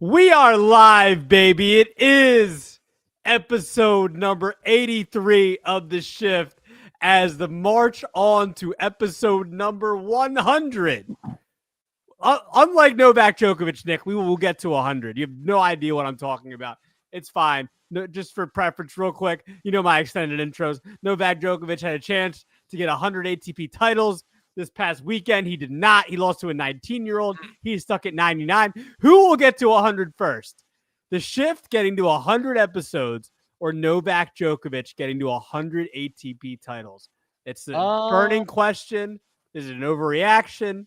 We are live, baby. It is episode number 83 of The Shift as the march on to episode number 100. Unlike Novak Djokovic, Nick, we will get to 100. You have no idea what I'm talking about. It's fine. No, just for preference, real quick, you know my extended intros. Novak Djokovic had a chance to get 100 ATP titles this past weekend. He did not. He lost to a 19-year-old. He's stuck at 99. Who will get to 100 first? The Shift getting to 100 episodes or Novak Djokovic getting to 100 ATP titles? It's a burning question. Is it an overreaction?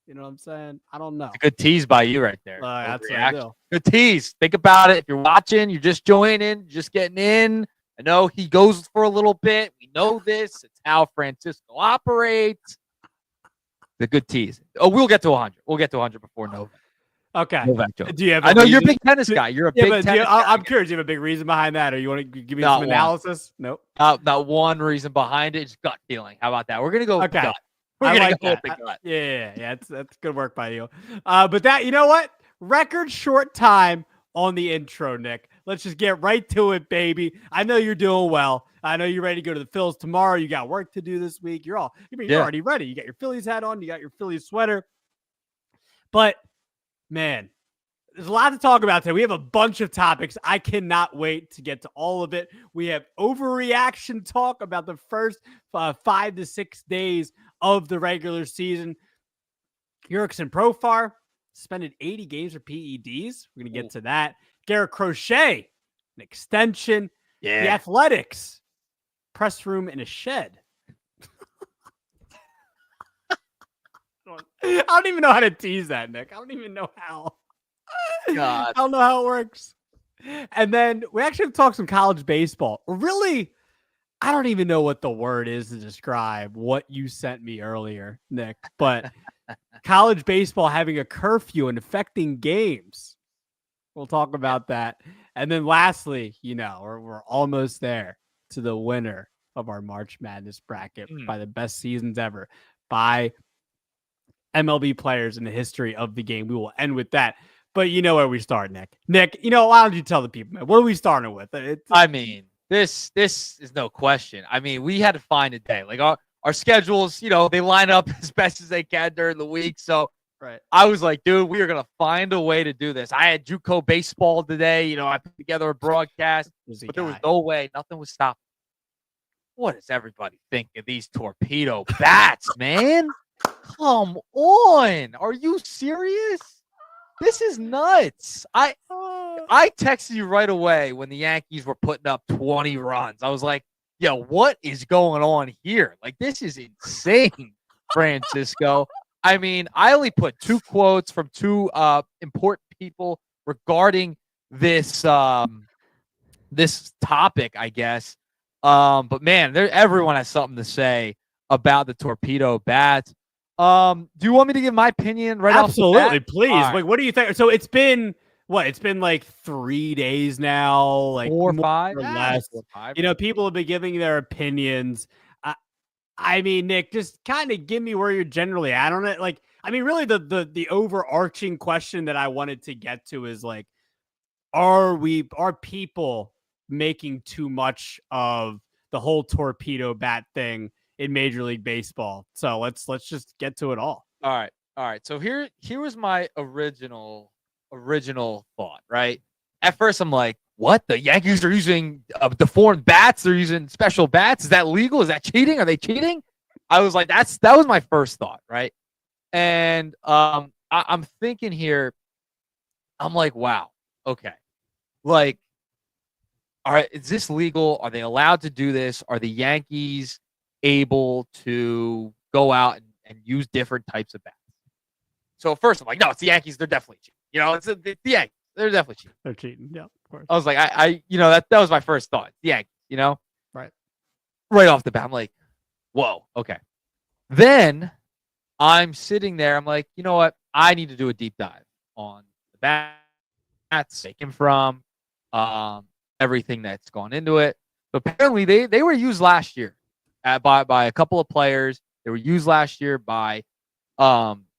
You know what I'm saying? I don't know. It's a good tease by you right there. That's what I do. Good tease. Think about it. If you're watching, you're just joining, just getting in. I know he goes for a little bit. We know this. It's how Francisco operates. The good tease. Oh, we'll get to 100. We'll get to 100 before Novak. Okay. Novak Do you have? I know you're a big tennis guy. You're a big tennis guy. I'm curious. Do you have a big reason behind that, or you want to give me some analysis? Nope. Not one reason behind it. It's gut feeling. How about that? We're gonna go gut. We're gonna go with the gut. Yeah. That's good work by you. But that, you know what? Record short time on the intro, Nick. Let's just get right to it, baby. I know you're doing well. I know you're ready to go to the Phils tomorrow. You got work to do this week. You're already ready. You got your Phillies hat on. You got your Phillies sweater. But, man, there's a lot to talk about today. We have a bunch of topics. I cannot wait to get to all of it. We have overreaction talk about the first 5 to 6 days of the regular season. Jurickson Profar suspended 80 games for PEDs. We're going to get to that. Garrett Crochet, an extension. Yeah. The Athletics, press room in a shed. I don't even know how to tease that, Nick. I don't even know how. God. I don't know how it works. And then we actually talk some college baseball. Really, I don't even know what the word is to describe what you sent me earlier, Nick. But college baseball having a curfew and affecting games. We'll talk about that. And then lastly, we're almost there to the winner of our March Madness bracket by the best seasons ever by MLB players in the history of the game. We will end with that. But you know where we start, Nick. Nick, why don't you tell the people, man? What are we starting with? This is no question. We had to find a day. Like our schedules, they line up as best as they can during the week. So right. I was like, dude, we are going to find a way to do this. I had JUCO baseball today. I put together a broadcast, but there was no way. Nothing was stopping. What does everybody think of these torpedo bats, man? Come on. Are you serious? This is nuts. I texted you right away when the Yankees were putting up 20 runs. I was like, yo, what is going on here? Like, this is insane, Francisco. I only put 2 quotes from 2 important people regarding this this topic, I guess. But man, everyone has something to say about the torpedo bats. Do you want me to give my opinion right off the bat? Absolutely, please. Right. Like, what do you think? So it's been what? It's been like 3 days now, like 4 or 5 or less. 4 or 5. People have been giving their opinions. Nick, just kind of give me where you're generally at on it. Like, really the overarching question that I wanted to get to is like, are people making too much of the whole torpedo bat thing in Major League Baseball? So let's just get to it all. All right. So here was my original thought, right? At first I'm like, what? The Yankees are using deformed bats. They're using special bats. Is that legal? Is that cheating? Are they cheating? I was like, that was my first thought, right? And I'm thinking here, I'm like, wow, okay. Like, all right, is this legal? Are they allowed to do this? Are the Yankees able to go out and use different types of bats? So first I'm like, no, it's the Yankees. They're definitely cheating. It's the Yankees. They're definitely cheating. They're cheating. Yeah, of course. I was like, that was my first thought. The Yankees, Right. Right off the bat, I'm like, whoa, okay. Then I'm sitting there. I'm like, you know what? I need to do a deep dive on the bats, taken from everything that's gone into it. But apparently they were used last year by a couple of players. They were used last year by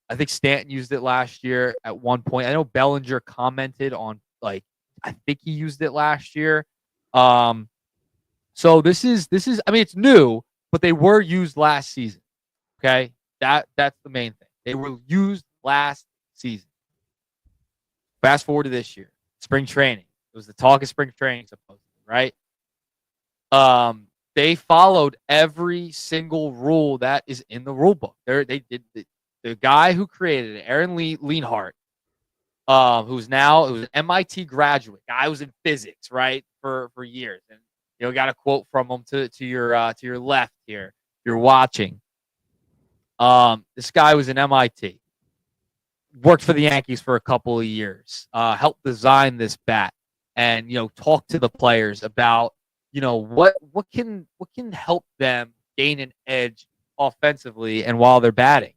I think Stanton used it last year at one point. I know Bellinger commented on, like, I think he used it last year. So this is I mean, it's new, but they were used last season. Okay? That's the main thing. They were used last season. Fast forward to this year. Spring training. It was the talk of spring training, supposedly, right? They followed every single rule that is in the rule book. They did the guy who created it, Aaron Leanhart, who's an MIT graduate. Guy was in physics, right, for years, and got a quote from him to your left here. If you're watching, this guy was in MIT, worked for the Yankees for a couple of years, helped design this bat, and talked to the players about what can help them gain an edge offensively and while they're batting.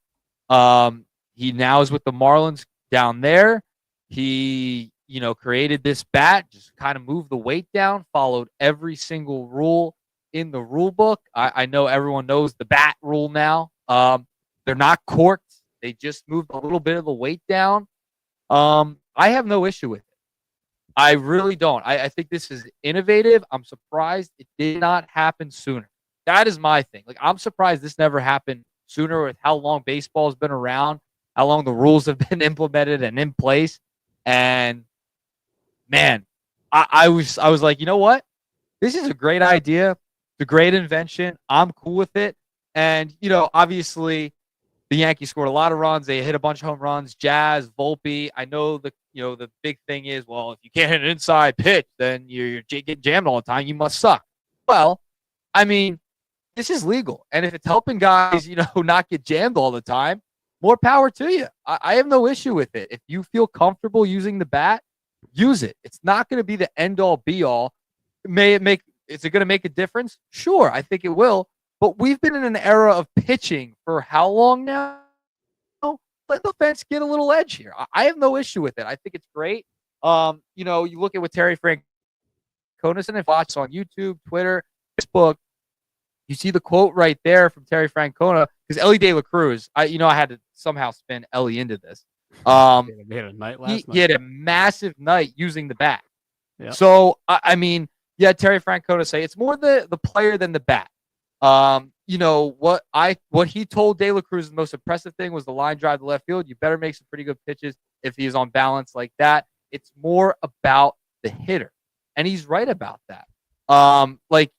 He now is with the Marlins down there. He, created this bat, just kind of moved the weight down, followed every single rule in the rule book. I know everyone knows the bat rule now. They're not corked. They just moved a little bit of the weight down. I have no issue with it. I really don't. I think this is innovative. I'm surprised it did not happen sooner. That is my thing. Like, I'm surprised this never happened sooner with how long baseball has been around, how long the rules have been implemented and in place. And man, I was like, you know what? This is a great idea. It's a great invention. I'm cool with it. And, obviously the Yankees scored a lot of runs. They hit a bunch of home runs. Jazz, Volpe. I know the big thing is, well, if you can't hit an inside pitch, then you're getting jammed all the time. You must suck. Well, I mean, this is legal. And if it's helping guys, not get jammed all the time, more power to you. I have no issue with it. If you feel comfortable using the bat, use it. It's not going to be the end-all, be-all. Is it going to make a difference? Sure, I think it will. But we've been in an era of pitching for how long now? Let the fence get a little edge here. I have no issue with it. I think it's great. You look at what Terry Francona said, and watch on YouTube, Twitter, Facebook. You see the quote right there from Terry Francona, because Ellie De La Cruz, I had to somehow spin Ellie into this. He had a night last night. He had a massive night using the bat. Yep. So, I mean, Terry Francona say it's more the player than the bat. What he told De La Cruz, the most impressive thing was the line drive to left field. You better make some pretty good pitches if he's on balance like that. It's more about the hitter, and he's right about that.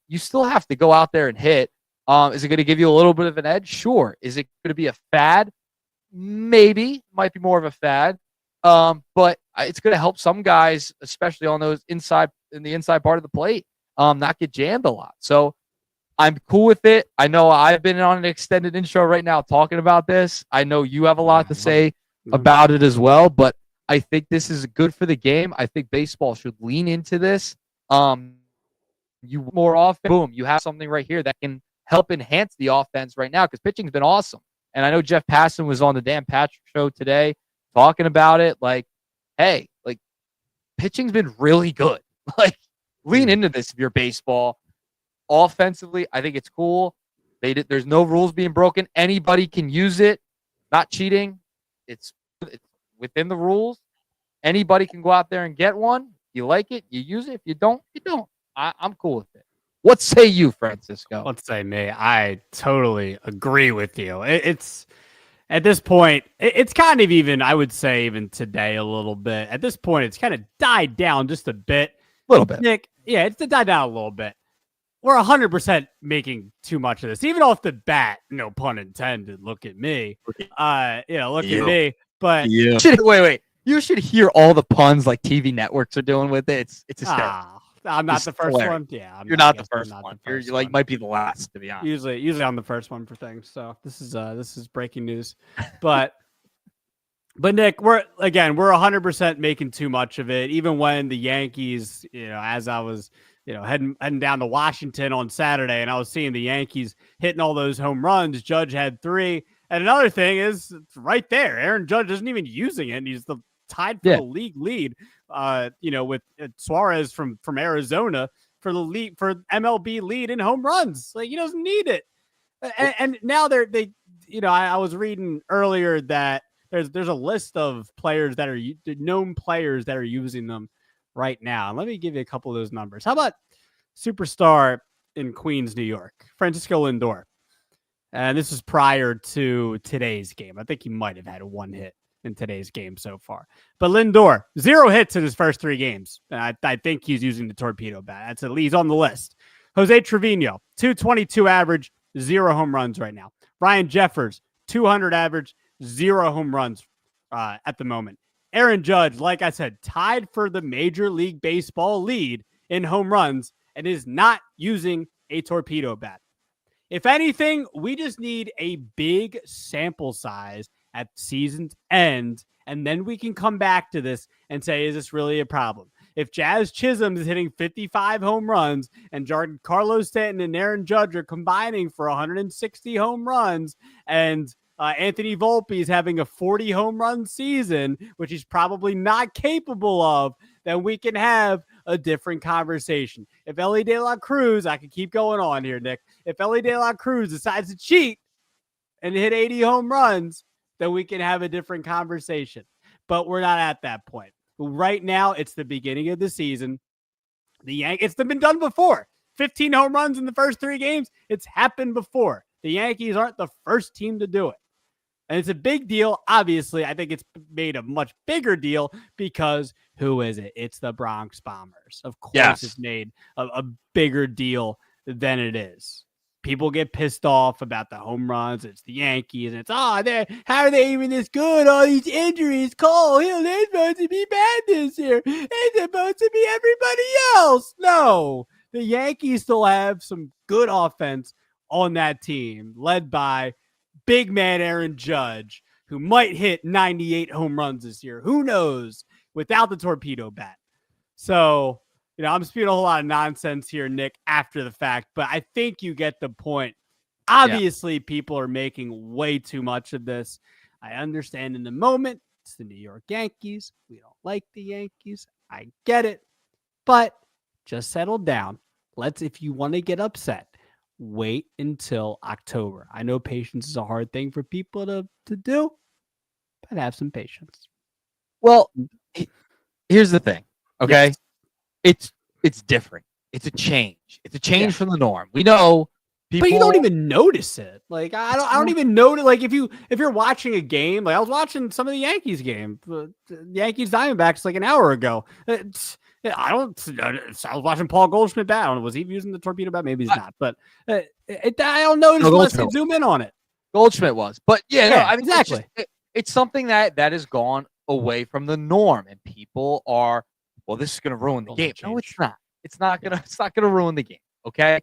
You still have to go out there and hit. Is it going to give you a little bit of an edge? Sure. Is it going to be a fad? Maybe. Might be more of a fad. But it's going to help some guys, especially on those in the inside part of the plate, not get jammed a lot. So I'm cool with it. I know I've been on an extended intro right now talking about this. I know you have a lot to say about it as well, but I think this is good for the game. I think baseball should lean into this. You more often, boom, you have something right here that can help enhance the offense right now, because pitching's been awesome. And I know Jeff Passan was on the Dan Patrick show today talking about it. Like, hey, pitching's been really good. Lean into this if you're baseball. Offensively, I think it's cool. There's no rules being broken. Anybody can use it. Not cheating. It's within the rules. Anybody can go out there and get one. If you like it, you use it. If you don't, you don't. I'm cool with it. What say you, Francisco? What say me? I totally agree with you. It's at this point, it's kind of even, I would say, even today a little bit. At this point, it's kind of died down just a bit. A little bit. Nick, yeah, it's died down a little bit. We're 100% making too much of this, even off the bat. No pun intended. Look at me. Look at me. But wait. You should hear all the puns like TV networks are doing with it. It's hysterical. I'm not the first one. Yeah, you're not the first one. You're might be the last, to be honest. Usually I'm the first one for things. So this is breaking news. But Nick, we're 100% making too much of it. Even when the Yankees, as I was, heading down to Washington on Saturday, and I was seeing the Yankees hitting all those home runs. Judge had 3, and another thing is it's right there. Aaron Judge isn't even using it. And he's tied for the league lead. With Suarez from Arizona for the lead for MLB lead in home runs. He doesn't need it. And now they I was reading earlier that there's a list of players that are known players that are using them right now. And let me give you a couple of those numbers. How about superstar in Queens, New York, Francisco Lindor? And this is prior to today's game. I think he might have had one hit in today's game so far. But Lindor, 0 hits in his first 3 games. And I think he's using the torpedo bat. That's at least on the list. Jose Trevino, 222 average, 0 home runs right now. Ryan Jeffers, 200 average, 0 home runs at the moment. Aaron Judge, like I said, tied for the Major League Baseball lead in home runs and is not using a torpedo bat. If anything, we just need a big sample size at season's end, and then we can come back to this and say, is this really a problem? If Jazz Chisholm is hitting 55 home runs and Carlos Stanton and Aaron Judge are combining for 160 home runs, and Anthony Volpe is having a 40 home run season, which he's probably not capable of, then we can have a different conversation. If Ellie De La Cruz, I could keep going on here, Nick. If Ellie De La Cruz decides to cheat and hit 80 home runs, then we can have a different conversation. But we're not at that point. Right now, it's the beginning of the season. It's been done before. 15 home runs in the first 3 games. It's happened before. The Yankees aren't the first team to do it. And it's a big deal. Obviously, I think it's made a much bigger deal because who is it? It's the Bronx Bombers. Of course, It's made a bigger deal than it is. People get pissed off about the home runs. It's the Yankees. And it's, how are they even this good? All these injuries. Cole Hill, they're supposed to be bad this year. They're supposed to be everybody else. No, the Yankees still have some good offense on that team, led by big man Aaron Judge, who might hit 98 home runs this year. Who knows? Without the torpedo bat. So, I'm spewing a whole lot of nonsense here, Nick, after the fact, but I think you get the point. Obviously, people are making way too much of this. I understand in the moment, it's the New York Yankees. We don't like the Yankees. I get it, but just settle down. If you want to get upset, wait until October. I know patience is a hard thing for people to do, but have some patience. Well, here's the thing, okay? Yes. It's different. It's a change. It's a change from the norm. We know people, but you don't even notice it. Like I don't even notice. Like if you're watching a game, like I was watching some of the Yankees game, the Yankees Diamondbacks like an hour ago. I was watching Paul Goldschmidt bat. I don't know, was he using the torpedo bat? Maybe he's not. But I don't notice unless I zoom in on it. Goldschmidt was, but exactly. It's something that has gone away from the norm, and people are. Well, this is going to ruin the game. No, it's not. It's not going to ruin the game. Okay.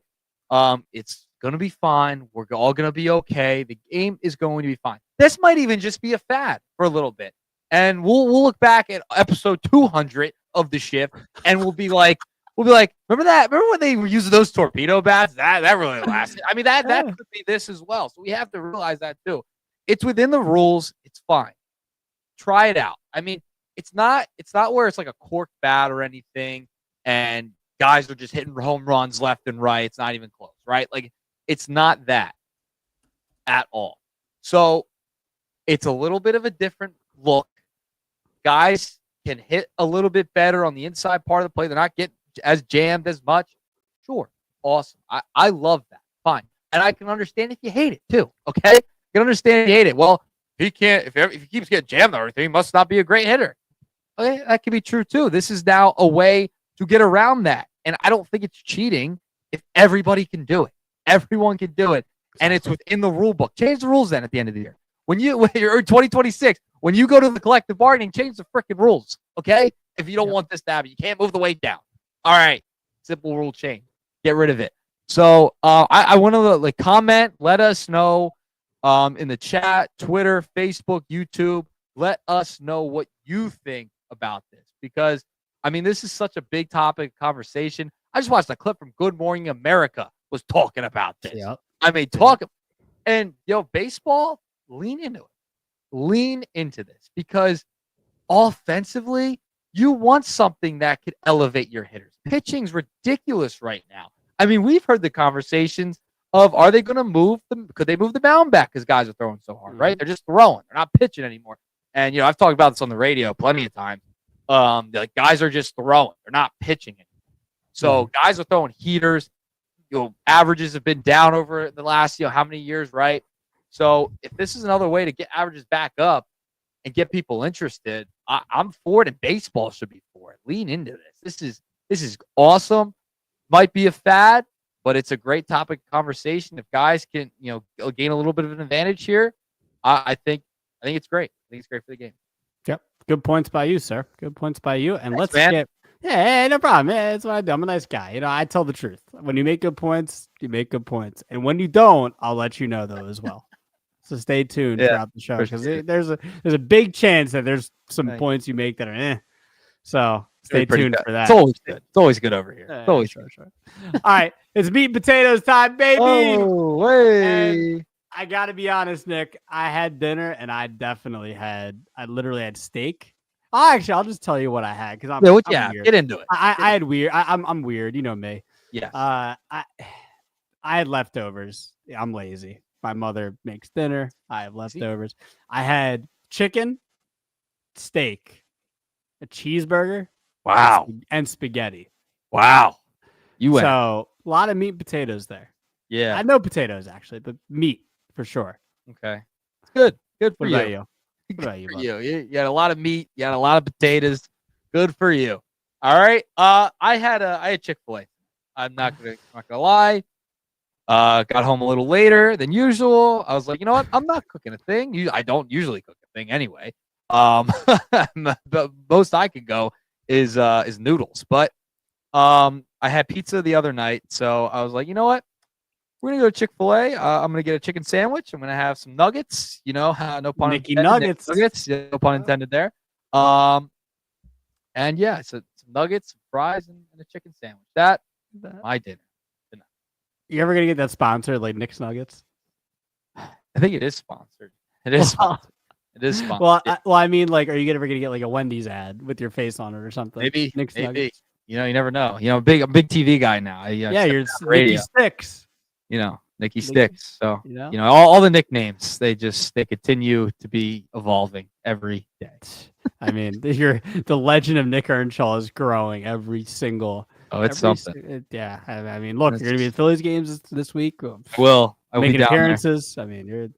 It's going to be fine. We're all going to be okay. The game is going to be fine. This might even just be a fad for a little bit. And we'll look back at episode 200 of the shift and we'll be like, remember that? Remember when they were using those torpedo bats? That really lasted. I mean, that could be this as well. So we have to realize that too. It's within the rules. It's fine. Try it out. I mean, it's not where it's like a cork bat or anything and guys are just hitting home runs left and right. It's not even close, right? Like it's not that at all. So it's a little bit of a different look. Guys can hit a little bit better on the inside part of the play. They're not getting as jammed as much. Sure. Awesome. I love that. Fine. And I can understand if you hate it too. Okay. I can understand if you hate it. Well, he can't, if he keeps getting jammed or anything, he must not be a great hitter. Okay, that could be true too. This is now a way to get around that. And I don't think it's cheating if everybody can do it. Everyone can do it. And it's within the rule book. Change the rules then at the end of the year. When you're in 2026, when you go to the collective bargaining, change the freaking rules. Okay? If you don't want this to happen, you can't move the weight down. All right. Simple rule change. Get rid of it. So I want to comment. Let us know in the chat, Twitter, Facebook, YouTube. Let us know what you think about this because, I mean, this is such a big topic conversation. I just watched a clip from Good Morning America was talking about this. Yep. I mean, and, baseball, lean into it. Lean into this because offensively, you want something that could elevate your hitters. Pitching's ridiculous right now. I mean, we've heard the conversations of are they going to move them? Could they move the mound back because guys are throwing so hard, right? They're just throwing. They're not pitching anymore. And I've talked about this on the radio plenty of times. Like guys are just throwing; they're not pitching it. So guys are throwing heaters. Averages have been down over the last how many years, right? So if this is another way to get averages back up and get people interested, I'm for it, and baseball should be for it. Lean into this. This is awesome. Might be a fad, but it's a great topic of conversation. If guys can gain a little bit of an advantage here, I think it's great. I think it's great for the game. Yep. Good points by you, sir. Good points by you. And Thanks, let's man. get. Yeah, no problem. Yeah, that's what I do. I'm a nice guy. I tell the truth. When you make good points, you make good points. And when you don't, I'll let you know though as well. So stay tuned throughout the show because there's a big chance that there's some points you make that are So stay tuned for that. It's always good. It's always good over here. It's always sure. All right, it's meat and potatoes time, baby. Oh, way. And I gotta be honest, Nick. I had dinner and I literally had steak. Actually, I'll just tell you what I had because I'm weird. Get into it. I had weird. I'm weird. You know me. Yeah. I had leftovers. I'm lazy. My mother makes dinner. I have leftovers. I had chicken, steak, a cheeseburger. Wow. And spaghetti. Wow. You went. So a lot of meat and potatoes there. Yeah. I know potatoes actually, but meat for sure. Okay. It's good. Good for what you. About you. What about you? You had a lot of meat. You had a lot of potatoes. Good for you. All right. I had Chick-fil-A. I'm not gonna lie. Got home a little later than usual. I was like, you know what? I'm not cooking a thing. I don't usually cook a thing anyway. The most I could go is noodles. But I had pizza the other night, so I was like, you know what? We're gonna go to Chick-fil-A. I'm gonna get a chicken sandwich. I'm gonna have some nuggets. No pun Nicky intended. Nuggets. No pun intended there. And yeah, so some nuggets, some fries, and a chicken sandwich. That my dinner. You ever gonna get that sponsored like Nick's Nuggets? I think it is sponsored. It is sponsored. It is sponsored. Well, I mean, like, are you ever gonna get like a Wendy's ad with your face on it or something? Maybe. Nick's Nuggets. You never know. I'm a big TV guy now. Yeah, you're Nicky Sticks. Nicky Sticks. So all the nicknames they continue to be evolving every day. I mean, the legend of Nick Earnshaw is growing every single. Oh, it's something. Yeah, I mean, look, you're gonna be at Phillies games this week. Will making appearances. There. I mean,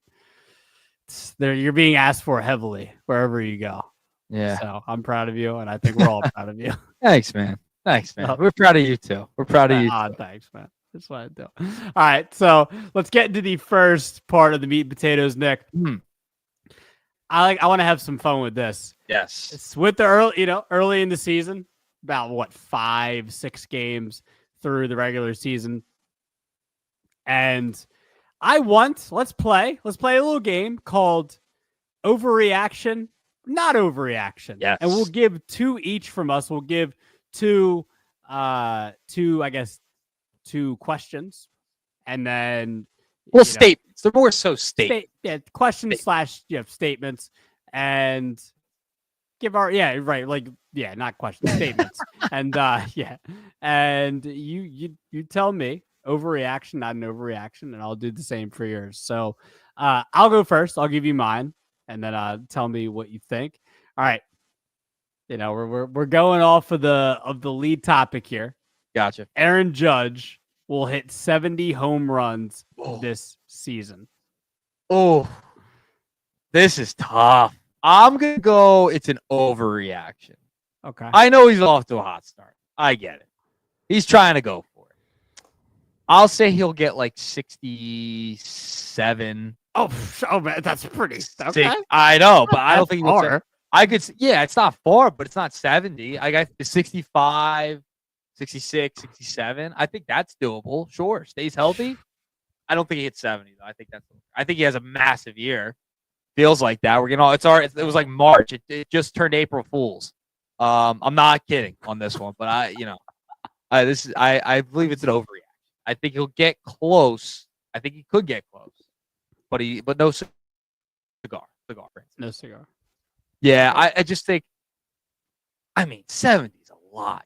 you're being asked for heavily wherever you go. Yeah. So I'm proud of you, and I think we're all proud of you. Thanks, man. We're proud of you too. We're proud of you. Thanks, man. That's what I do. All right, so let's get into the first part of the meat and potatoes, Nick. I want to have some fun with this. Yes. It's with the early in the season, about 5-6 games through the regular season. And let's play a little game called Overreaction, Not Overreaction. Yes. And we'll give two each from us. We'll give two questions, and then statements. They're more so statements. Questions / statements, and give our not questions, statements, and and you tell me overreaction, not an overreaction, and I'll do the same for yours. So I'll go first. I'll give you mine, and then tell me what you think. All right. We're going off of the lead topic here. Gotcha. Aaron Judge will hit 70 home runs this season. Oh, this is tough. I'm going to go, it's an overreaction. Okay. I know he's off to a hot start. I get it. He's trying to go for it. I'll say he'll get like 67. Oh man, that's pretty. Okay. I know, but I don't think far. I could, it's not far, but it's not 70. I got 65, 66, 67. I think that's doable. Sure. Stays healthy. I don't think he hits 70, though. I think he has a massive year. Feels like that. It was like March. It just turned April Fools. I'm not kidding on this one, but I believe it's an overreaction. I think he'll get close. I think he could get close, but no cigar. No cigar. Yeah, I just think, 70 is a lot,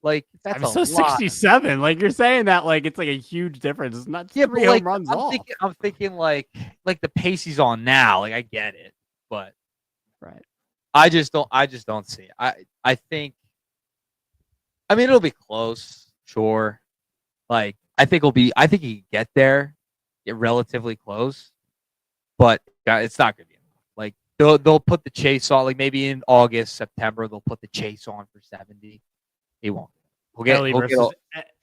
like that's a lot. 67, like you're saying that like it's like a huge difference. It's not 3 home runs off. I'm thinking like the pace he's on now, like I get it, but Right. I just don't see it. I think. I mean, it'll be close, sure. Like I think I think he can get there, get relatively close, but it's not going to be enough. Like they'll put the chase on. Like maybe in August, September, they'll put the chase on for 70. He won't.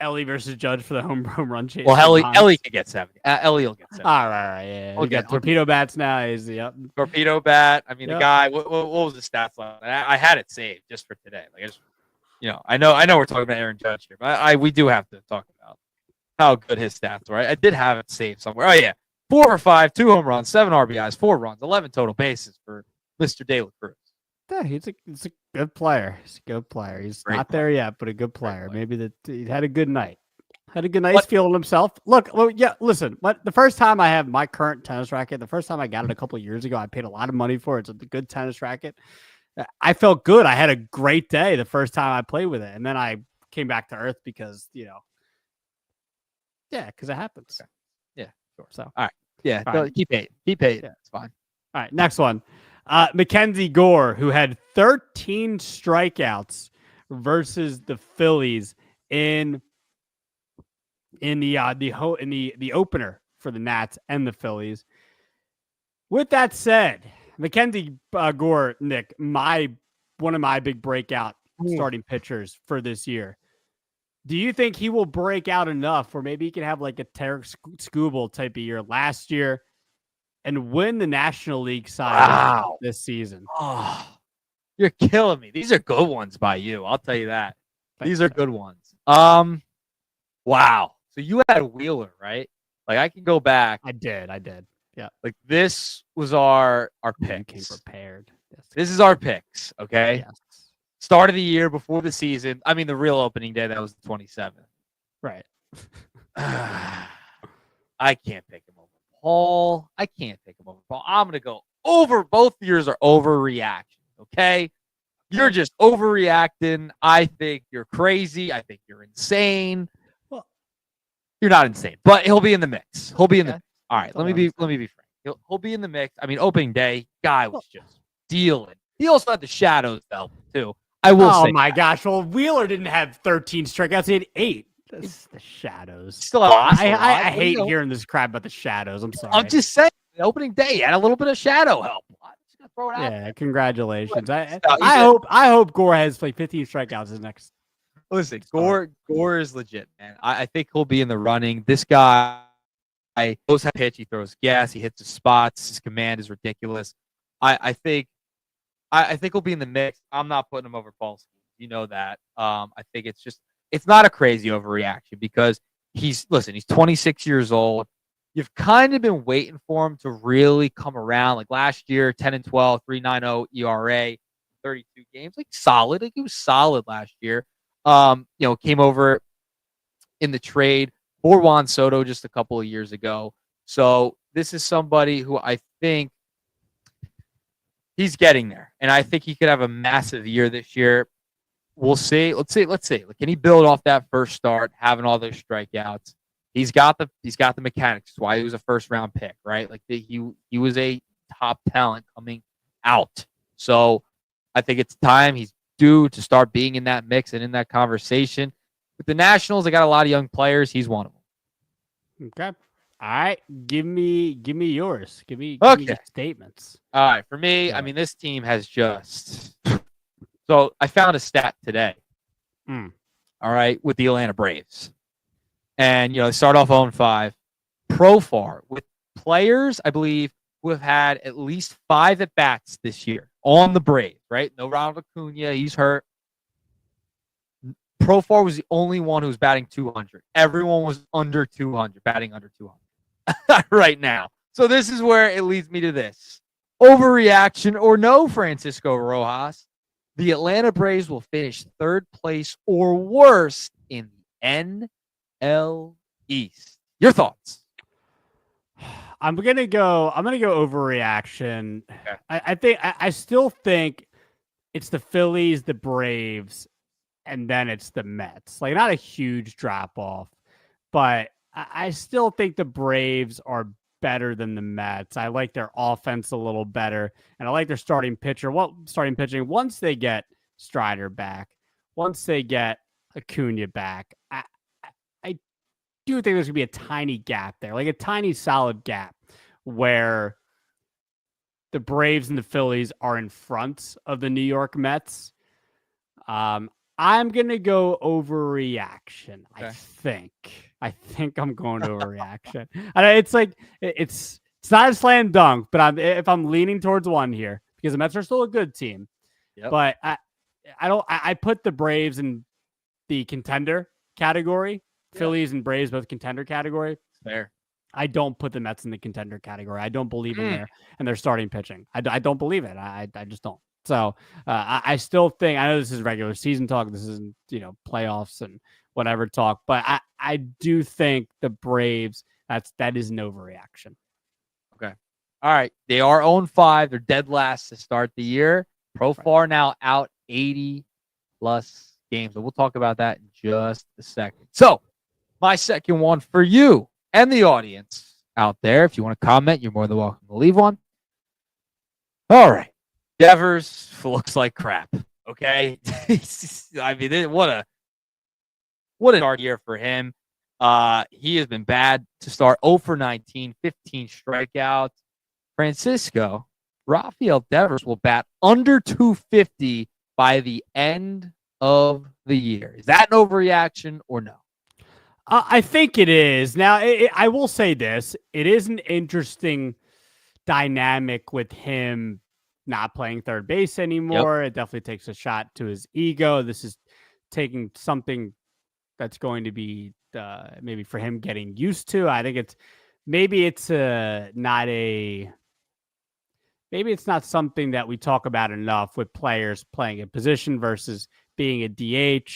Ellie versus Judge for the home run chase. Well, Ellie can get 70. Ellie will get 70. All right, yeah. We got Torpedo Bats now. Yep. Torpedo Bat. I mean, the guy. What was the stats like? I had it saved just for today. Like I know we're talking about Aaron Judge here, but we do have to talk about how good his stats were. I did have it saved somewhere. Oh yeah, 4 for 5, 2 home runs, 7 RBIs, 4 runs, 11 total bases for Mr. De La Cruz. Yeah, he's a good player. He's a good player. He's not there yet, but a good player. Maybe he had a good night. Had a good night feeling himself. Look, well, yeah, listen, the first time I have my current tennis racket, the first time I got it a couple of years ago, I paid a lot of money for it. It's a good tennis racket. I felt good. I had a great day the first time I played with it. And then I came back to earth because, because it happens. Okay. Yeah, sure. So, all right. Yeah, all right. Keep paid. Yeah. It's fine. All right, next one. Mackenzie Gore, who had 13 strikeouts versus the Phillies in the opener for the Nats and the Phillies. With that said, Mackenzie Gore, Nick, one of my big breakout starting pitchers for this year. Do you think he will break out enough, or maybe he can have like a Tarek Skubal type of year last year and win the National League side this season? Oh, you're killing me. These are good ones by you. I'll tell you that. These are good ones. Wow. So you had Wheeler, right? Like I can go back. I did. Yeah. Like this was our picks. Came prepared. Yes. This is our picks. Okay. Yes. Start of the year before the season. I mean, the real opening day, that was the 27th. Right. I can't pick him over Paul. I can't pick him over Paul. I'm going to go over. Both years are overreaction. Okay. You're just overreacting. I think you're crazy. I think you're insane. Well, you're not insane, but he'll be in the mix. He'll be in the mix. All right. Let me be frank. He'll be in the mix. I mean, opening day, guy was just dealing. He also had the shadows though, too. I will say. Oh my gosh! Well, Wheeler didn't have 13 strikeouts; he had 8. That's the shadows. Still, I hate hearing this crap about the shadows. I'm sorry. I'm just saying, the opening day had a little bit of shadow help. I'm just gonna throw it out. Yeah, congratulations. I hope Gore has like 15 strikeouts his next. Listen, Gore is legit, man. I think he'll be in the running. This guy, knows how to pitch. He throws gas. He hits the spots. His command is ridiculous. I think he'll be in the mix. I'm not putting him over Paul. You know that. I think it's not a crazy overreaction because he's 26 years old. You've kind of been waiting for him to really come around. Like last year, 10-12, 3.90 ERA, 32 games. Like solid. Like he was solid last year. Came over in the trade for Juan Soto just a couple of years ago. So this is somebody who I think he's getting there, and I think he could have a massive year this year. We'll see. Let's see. Can he build off that first start, having all those strikeouts? He's got the mechanics. That's why he was a first round pick, right? Like he was a top talent coming out. So I think it's time he's due to start being in that mix and in that conversation. With the Nationals, they got a lot of young players. He's one of them. Okay. All right. Give me yours. Give me your statements. All right. For me, I mean, this team has just. So I found a stat today. All right, with the Atlanta Braves, and they start off 0-5. Profar with players, I believe, who have had at least 5 at bats this year on the Braves. Right? No Ronald Acuna, he's hurt. Profar was the only one who was batting 200. Everyone was under 200, batting under 200 right now. So this is where it leads me to this. Overreaction or no, Francisco Rojas. The Atlanta Braves will finish 3rd place or worse in the NL East. Your thoughts? I'm gonna go overreaction. Okay. I still think it's the Phillies, the Braves, and then it's the Mets. Like not a huge drop off, but I still think the Braves are better than the Mets. I like their offense a little better, and I like their starting pitcher. Starting pitching once they get Strider back, once they get Acuna back. I do think there's gonna be a tiny gap there, like a tiny solid gap where the Braves and the Phillies are in front of the New York Mets. I'm gonna go overreaction. Okay. I think I'm going overreaction. It's like it's not a slam dunk, but if I'm leaning towards one here because the Mets are still a good team. Yep. But I put the Braves in the contender category. Yeah. Phillies and Braves both contender category. Fair. I don't put the Mets in the contender category. I don't believe in their starting pitching. I don't believe it. I just don't. So I still think, I know this is regular season talk. This isn't, playoffs and whatever talk, but I do think the Braves, that is an overreaction. Okay. All right. They are 0-5. They're dead last to start the year. Profar now out 80 plus games. And we'll talk about that in just a second. So my second one for you and the audience out there, if you want to comment, you're more than welcome to leave one. All right. Devers looks like crap. Okay. I mean, what a start year for him. He has been bad to start. 0 for 19, 15 strikeouts. Rafael Devers will bat under 250 by the end of the year. Is that an overreaction or no? I think it is. Now, I will say this. It is an interesting dynamic with him not playing third base anymore. Yep. It definitely takes a shot to his ego. This is taking something that's going to be maybe for him getting used to. I think maybe it's not something that we talk about enough with players playing a position versus being a DH.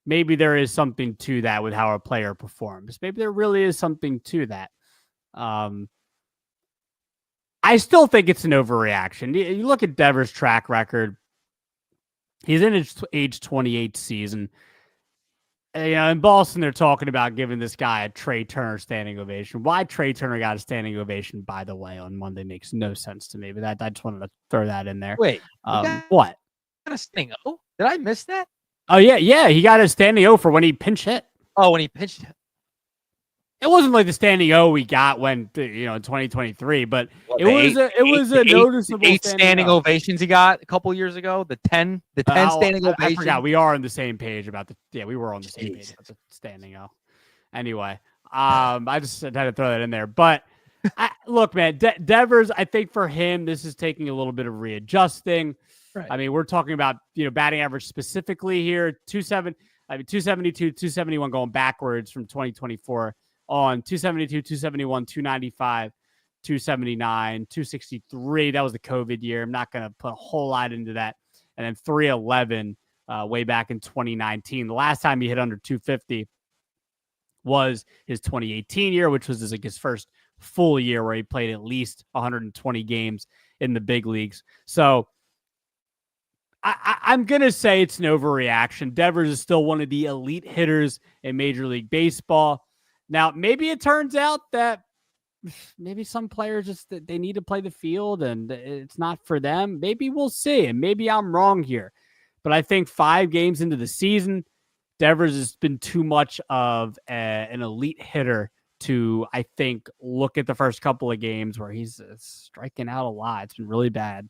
Maybe there is something to that with how a player performs. Maybe there really is something to that. I still think it's an overreaction. You look at Devers' track record. He's in his age 28 season. In Boston, they're talking about giving this guy a Trey Turner standing ovation. Why Trey Turner got a standing ovation, by the way, on Monday makes no sense to me. But I just wanted to throw that in there. Wait, what? Got a standing O? Did I miss that? Oh yeah. He got a standing O for when he pinch hit. Oh, when he pinched hit. It wasn't like the standing O we got when in 2023, but it was a noticeable eight standing ovations he got a couple years ago. The 10 standing ovations. I forgot. We are on the same page about we were on the same page about the standing O. Anyway, I just had to throw that in there. But look, man, Devers, I think for him, this is taking a little bit of readjusting. Right. I mean, we're talking about batting average specifically here, 272, 271 going backwards from 2024. On 272, 271, 295, 279, 263. That was the COVID year. I'm not going to put a whole lot into that. And then 311 way back in 2019. The last time he hit under 250 was his 2018 year, which was his first full year where he played at least 120 games in the big leagues. So I'm going to say it's an overreaction. Devers is still one of the elite hitters in Major League Baseball. Now, maybe it turns out that maybe some players they need to play the field and it's not for them. Maybe we'll see. And maybe I'm wrong here. But I think 5 games into the season, Devers has been too much of an elite hitter to, I think, look at the first couple of games where he's striking out a lot. It's been really bad.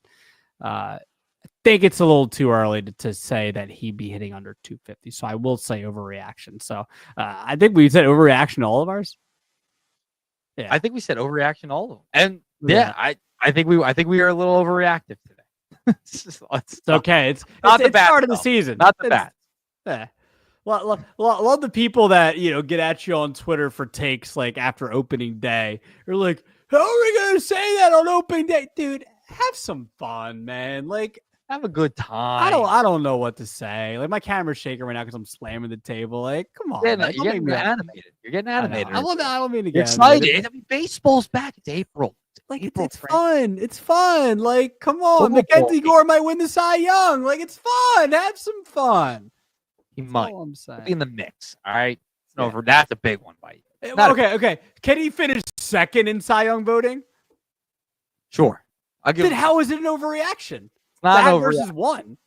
I think it's a little too early to say that he'd be hitting under 250. So I will say overreaction. So I think we said overreaction to all of ours. Yeah, I think we said overreaction to all of them. And I think we are a little overreactive today. it's okay. It's not the start of the season. Not the bad. Yeah. Love the people that get at you on Twitter for takes like after opening day. You're like, how are we gonna say that on opening day, dude? Have some fun, man. Like, have a good time. I don't know what to say. Like, my camera's shaking right now because I'm slamming the table. Like, come on. Yeah, no, you're getting animated. You're getting animated. I don't mean to get excited. I mean, baseball's back. It's April. Like, it's fun. It's fun. Like, come on. Mackenzie Gore might win the Cy Young. Like, it's fun. Have some fun. He might. He'll be in the mix. All right. It's over. That's a big one by you. Okay. Can he finish second in Cy Young voting? Sure. Then how is it an overreaction? It's not that an versus one.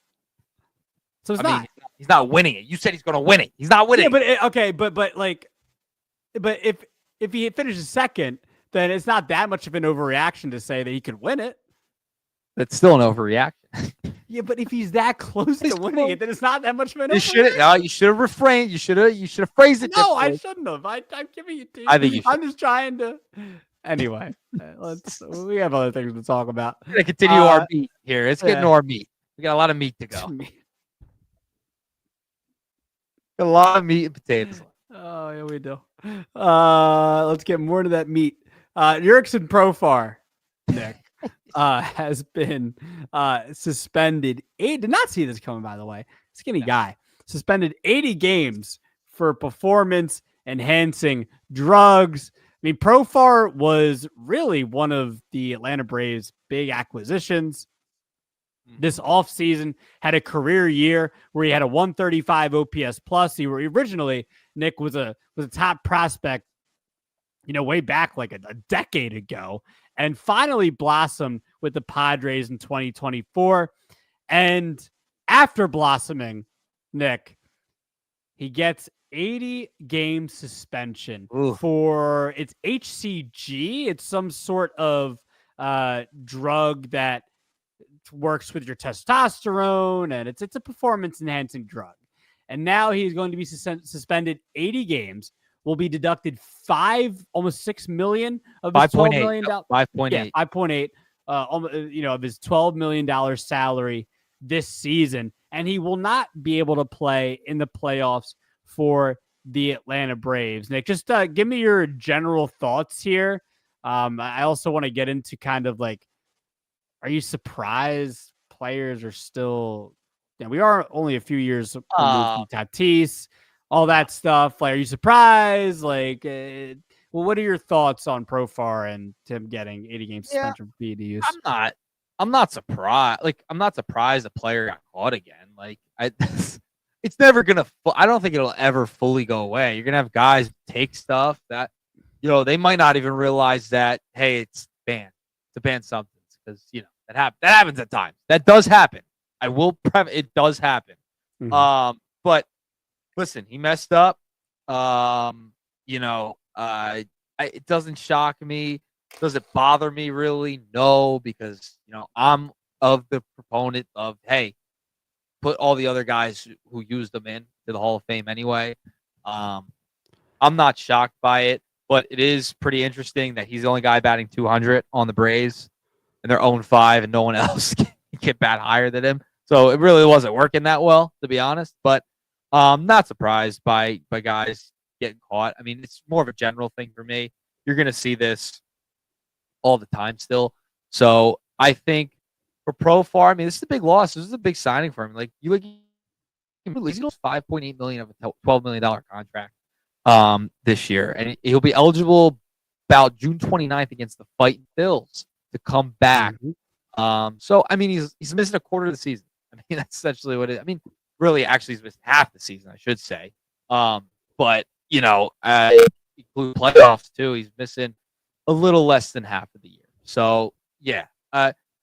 So it's not. He's not winning it. You said he's going to win it. He's not winning. Yeah, but if he finishes second, then it's not that much of an overreaction to say that he could win it. That's still an overreaction. Yeah, but if he's that close to winning it, then it's not that much of an overreaction. No, you should have refrained. You should have phrased it. No, I shouldn't have. I'm giving you two. I think you should. I'm just trying to. Anyway, we have other things to talk about. We're gonna continue our meat here. It's getting to our meat. We got a lot of meat to go. A lot of meat and potatoes. Oh, yeah, we do. Let's get more into that meat. Jurickson Profar, Nick, has been suspended. Did not see this coming, by the way. Skinny guy. Suspended 80 games for performance-enhancing drugs. I mean, Profar was really one of the Atlanta Braves' big acquisitions. This offseason had a career year where he had a 135 OPS plus. He originally, Nick, was a top prospect, way back like a decade ago, and finally blossomed with the Padres in 2024. And after blossoming, Nick, he gets 80-game suspension for it's HCG. It's some sort of drug that works with your testosterone, and it's a performance enhancing drug. And now he's going to be suspended 80 games. Will be deducted almost $6 million of his $12 million. 5.8. Yeah, 5.8. Of his $12 million salary this season, and he will not be able to play in the playoffs for the Atlanta Braves. Nick, just give me your general thoughts here. I also want to get into kind of like, are you surprised players are still? We are only a few years removed from Tatis, all that stuff. Like, are you surprised? Like, what are your thoughts on Profar and Tim getting 80 game suspension for PEDs? I'm not surprised. Like, I'm not surprised the player got caught again. Like, it's never gonna. I don't think it'll ever fully go away. You're gonna have guys take stuff that, they might not even realize that. Hey, it's banned. It's a banned substance because that happens at times. That does happen. I will it does happen. Mm-hmm. But listen, he messed up. It doesn't shock me. Does it bother me really? No, because I'm of the proponent of, hey, put all the other guys who used them in to the Hall of Fame anyway. I'm not shocked by it, but it is pretty interesting that he's the only guy batting 200 on the Braves, and they're 0-5, and no one else can bat higher than him. So it really wasn't working that well, to be honest. But I'm not surprised by guys getting caught. I mean, it's more of a general thing for me. You're going to see this all the time still. So I think for Profar, this is a big loss. This is a big signing for him. Like, he lost $5.8 million of a $12 million contract this year, and he'll be eligible about June 29th against the Fighting Phils to come back. Mm-hmm. So he's missing a quarter of the season. That's essentially what it is. Really, actually, he's missed half the season, I should say. But include playoffs too. He's missing a little less than half of the year. So yeah,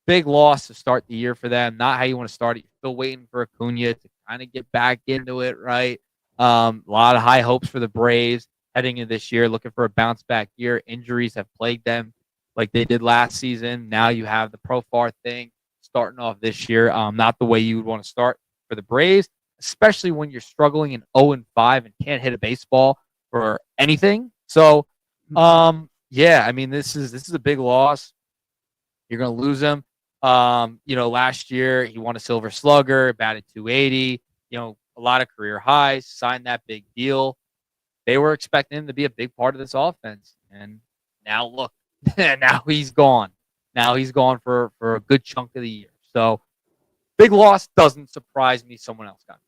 big loss to start the year for them. Not how you want to start it. You're still waiting for Acuna to kind of get back into it, right? A lot of high hopes for the Braves heading into this year, looking for a bounce back year. Injuries have plagued them like they did last season. Now you have the Profar thing starting off this year. Not the way you would want to start for the Braves, especially when you're struggling in 0-5 and can't hit a baseball for anything. So, this is a big loss. You're going to lose him. Last year he won a Silver Slugger, batted 280, a lot of career highs, signed that big deal. They were expecting him to be a big part of this offense. And now look, now he's gone. Now he's gone for a good chunk of the year. So big loss. Doesn't surprise me. Someone else got it.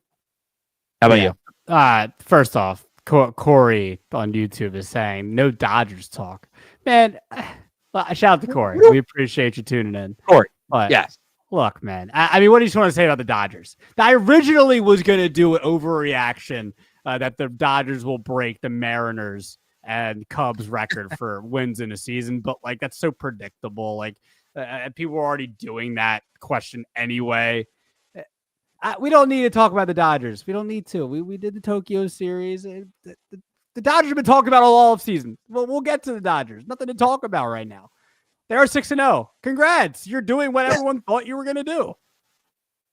How about you? First off, Corey on YouTube is saying no Dodgers talk. Man, shout out to Corey. We appreciate you tuning in. Corey, but yes. Look, man. What do you just want to say about the Dodgers? I originally was going to do an overreaction that the Dodgers will break the Mariners and Cubs record for wins in a season, but like that's so predictable. Like people are already doing that question anyway. We don't need to talk about the Dodgers. We don't need to. We did the Tokyo series. The Dodgers have been talking about all season. Well, we'll get to the Dodgers. Nothing to talk about right now. They are 6-0. Congrats. You're doing what everyone thought you were going to do.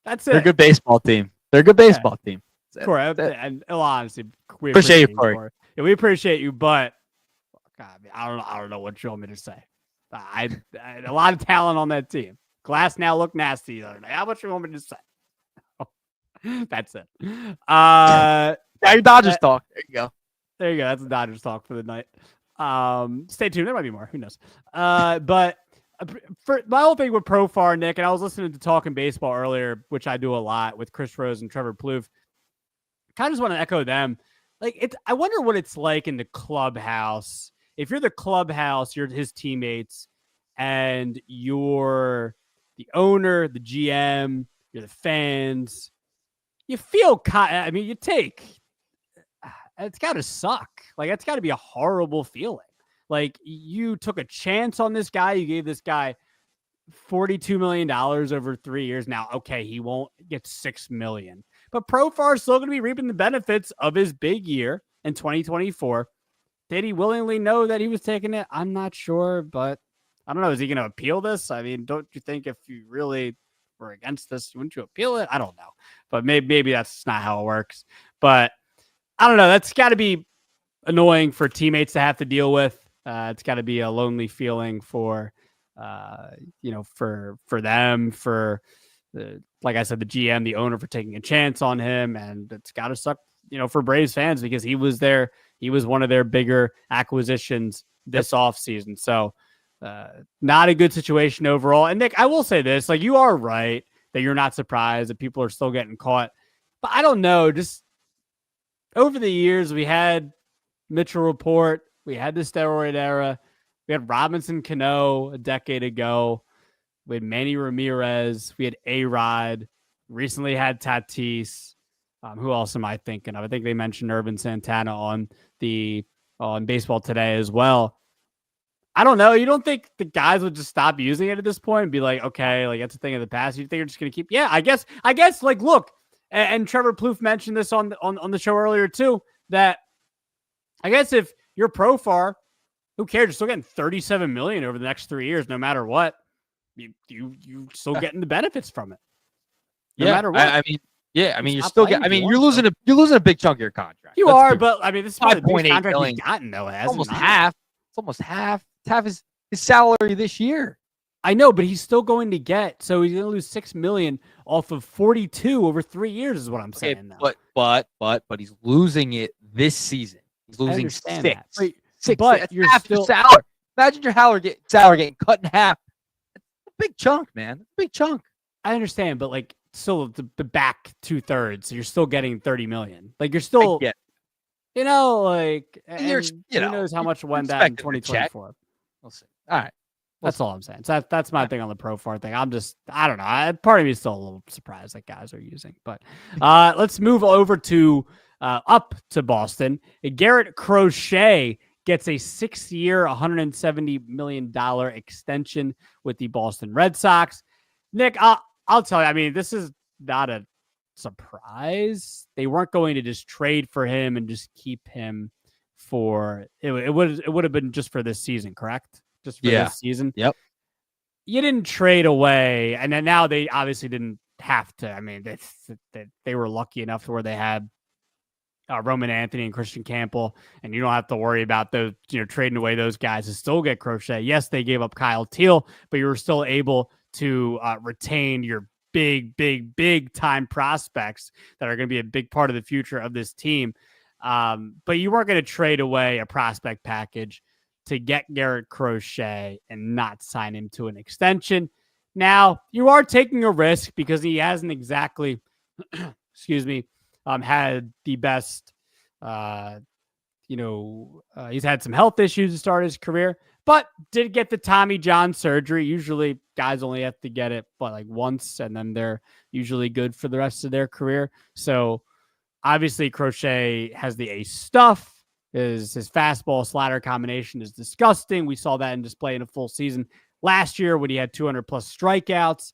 That's it. They're a good baseball team. They're a good baseball team. Corey, and honestly, we appreciate you, Corey. Yeah, we appreciate you, but God, I don't know what you want me to say. I a lot of talent on that team. Glass now look nasty the other night. How much you want me to say? That's it. Now your Dodgers talk. There you go. There you go. That's the Dodgers talk for the night. Stay tuned. There might be more. Who knows? But for my whole thing with Profar, Nick, and I was listening to Talking Baseball earlier, which I do a lot with Chris Rose and Trevor Plouffe. Kind of just want to echo them. Like I wonder what it's like in the clubhouse. If you're the clubhouse, you're his teammates, and you're the owner, the GM, you're the fans. You feel you take. It's got to suck. Like it's got to be a horrible feeling. Like you took a chance on this guy. You gave this guy $42 million over 3 years. Now, okay, he won't get $6 million, but Profar is still going to be reaping the benefits of his big year in 2024. Did he willingly know that he was taking it? I'm not sure, but I don't know. Is he going to appeal this? I mean, don't you think if you really were against this, wouldn't you appeal it? I don't know, but maybe that's not how it works. But I don't know. That's got to be annoying for teammates to have to deal with. It's got to be a lonely feeling for, for them, for like I said, the GM, the owner, for taking a chance on him. And it's got to suck, for Braves fans, because he was one of their bigger acquisitions this offseason. So not a good situation overall. And Nick, I will say this, like you are right that you're not surprised that people are still getting caught, but I don't know, just over the years, we had Mitchell Report, we had the steroid era, we had Robinson Cano a decade ago, we had Manny Ramirez, we had A-Rod, recently had Tatis. Who else am I thinking of? I think they mentioned Urban Santana on Baseball Today as well. I don't know. You don't think the guys would just stop using it at this point and be like, okay, like that's a thing of the past. You think you're just going to keep? Yeah, I guess. Like, look, and Trevor Plouffe mentioned this on the show earlier too. That I guess if you're Profar, who cares? You're still getting $37 million over the next 3 years, no matter what. You still getting the benefits from it, no matter what. You're still getting. You're losing a big chunk of your contract. You are, but I mean, this is probably the biggest $5.8 contract he's gotten though. It's almost half. It's almost half. It's half his salary this year. I know, but he's still going to get. So he's going to lose $6 million off of 42 over 3 years, is what I'm saying. Now. But he's losing it this season. He's losing six. But you're half still the salary. Imagine your salary getting cut in half. It's a big chunk, man. It's a big chunk. I understand, but like still the back 2/3, so you're still getting $30 million. Like you're still, who knows how much went that in 2024. We'll see. All right. That's all I'm saying. So that's my thing on the Profar thing. I don't know. Part of me is still a little surprised that guys are using. But let's move over to up to Boston. Garrett Crochet gets a 6-year, $170 million extension with the Boston Red Sox. Nick, I'll tell you, I mean, this is not a surprise. They weren't going to just trade for him and just keep him for it would have been just for this season, correct? Just for this season. Yep. You didn't trade away, and then now they obviously didn't have to. I mean, they were lucky enough to where they had Roman Anthony and Christian Campbell, and you don't have to worry about those, trading away those guys to still get Crochet. Yes, they gave up Kyle Teal, but you were still able to retain your big time prospects that are going to be a big part of the future of this team. But you weren't going to trade away a prospect package to get Garrett Crochet and not sign him to an extension. Now, you are taking a risk because he hasn't exactly, had the best, he's had some health issues to start his career, but did get the Tommy John surgery. Usually guys only have to get it, once, and then they're usually good for the rest of their career. So obviously Crochet has the ace stuff. His fastball slider combination is disgusting. We saw that in display in a full season last year when he had 200 plus strikeouts.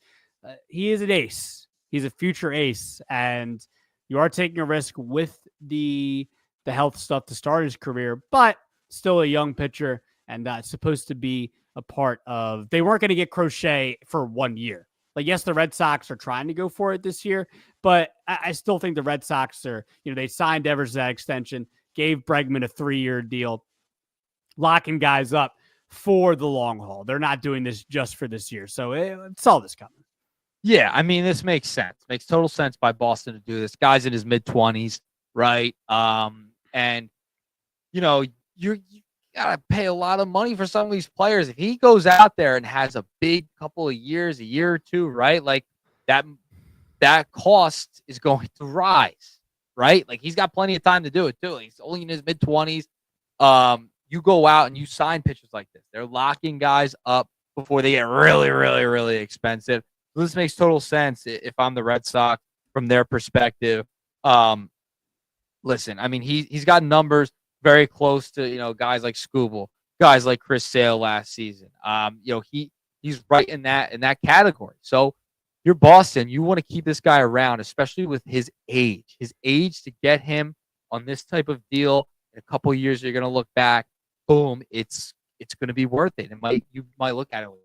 He is an ace. He's a future ace, and you are taking a risk with the health stuff to start his career, but still a young pitcher, and that's supposed to be a part of. They weren't going to get Crochet for 1 year. Like, yes, the Red Sox are trying to go for it this year, but I still think the Red Sox are, they signed Evers that extension, gave Bregman a 3-year deal, locking guys up for the long haul. They're not doing this just for this year. So it's all this coming. Yeah, I mean, this makes sense. Makes total sense by Boston to do this. Guy's in his mid-20s, right? And, you got to pay a lot of money for some of these players. If he goes out there and has a big couple of years, a year or two, right? Like, that cost is going to rise, right? Like, he's got plenty of time to do it, too. He's only in his mid-20s. You go out and you sign pitchers like this. They're locking guys up before they get really, really, really expensive. So this makes total sense if I'm the Red Sox from their perspective. Listen, I mean, he's got numbers very close to, guys like Scooble, guys like Chris Sale last season. He's right in that category. So you're Boston. You want to keep this guy around, especially with his age. His age, to get him on this type of deal in a couple of years, you're going to look back. Boom, it's going to be worth it. You might look at it like,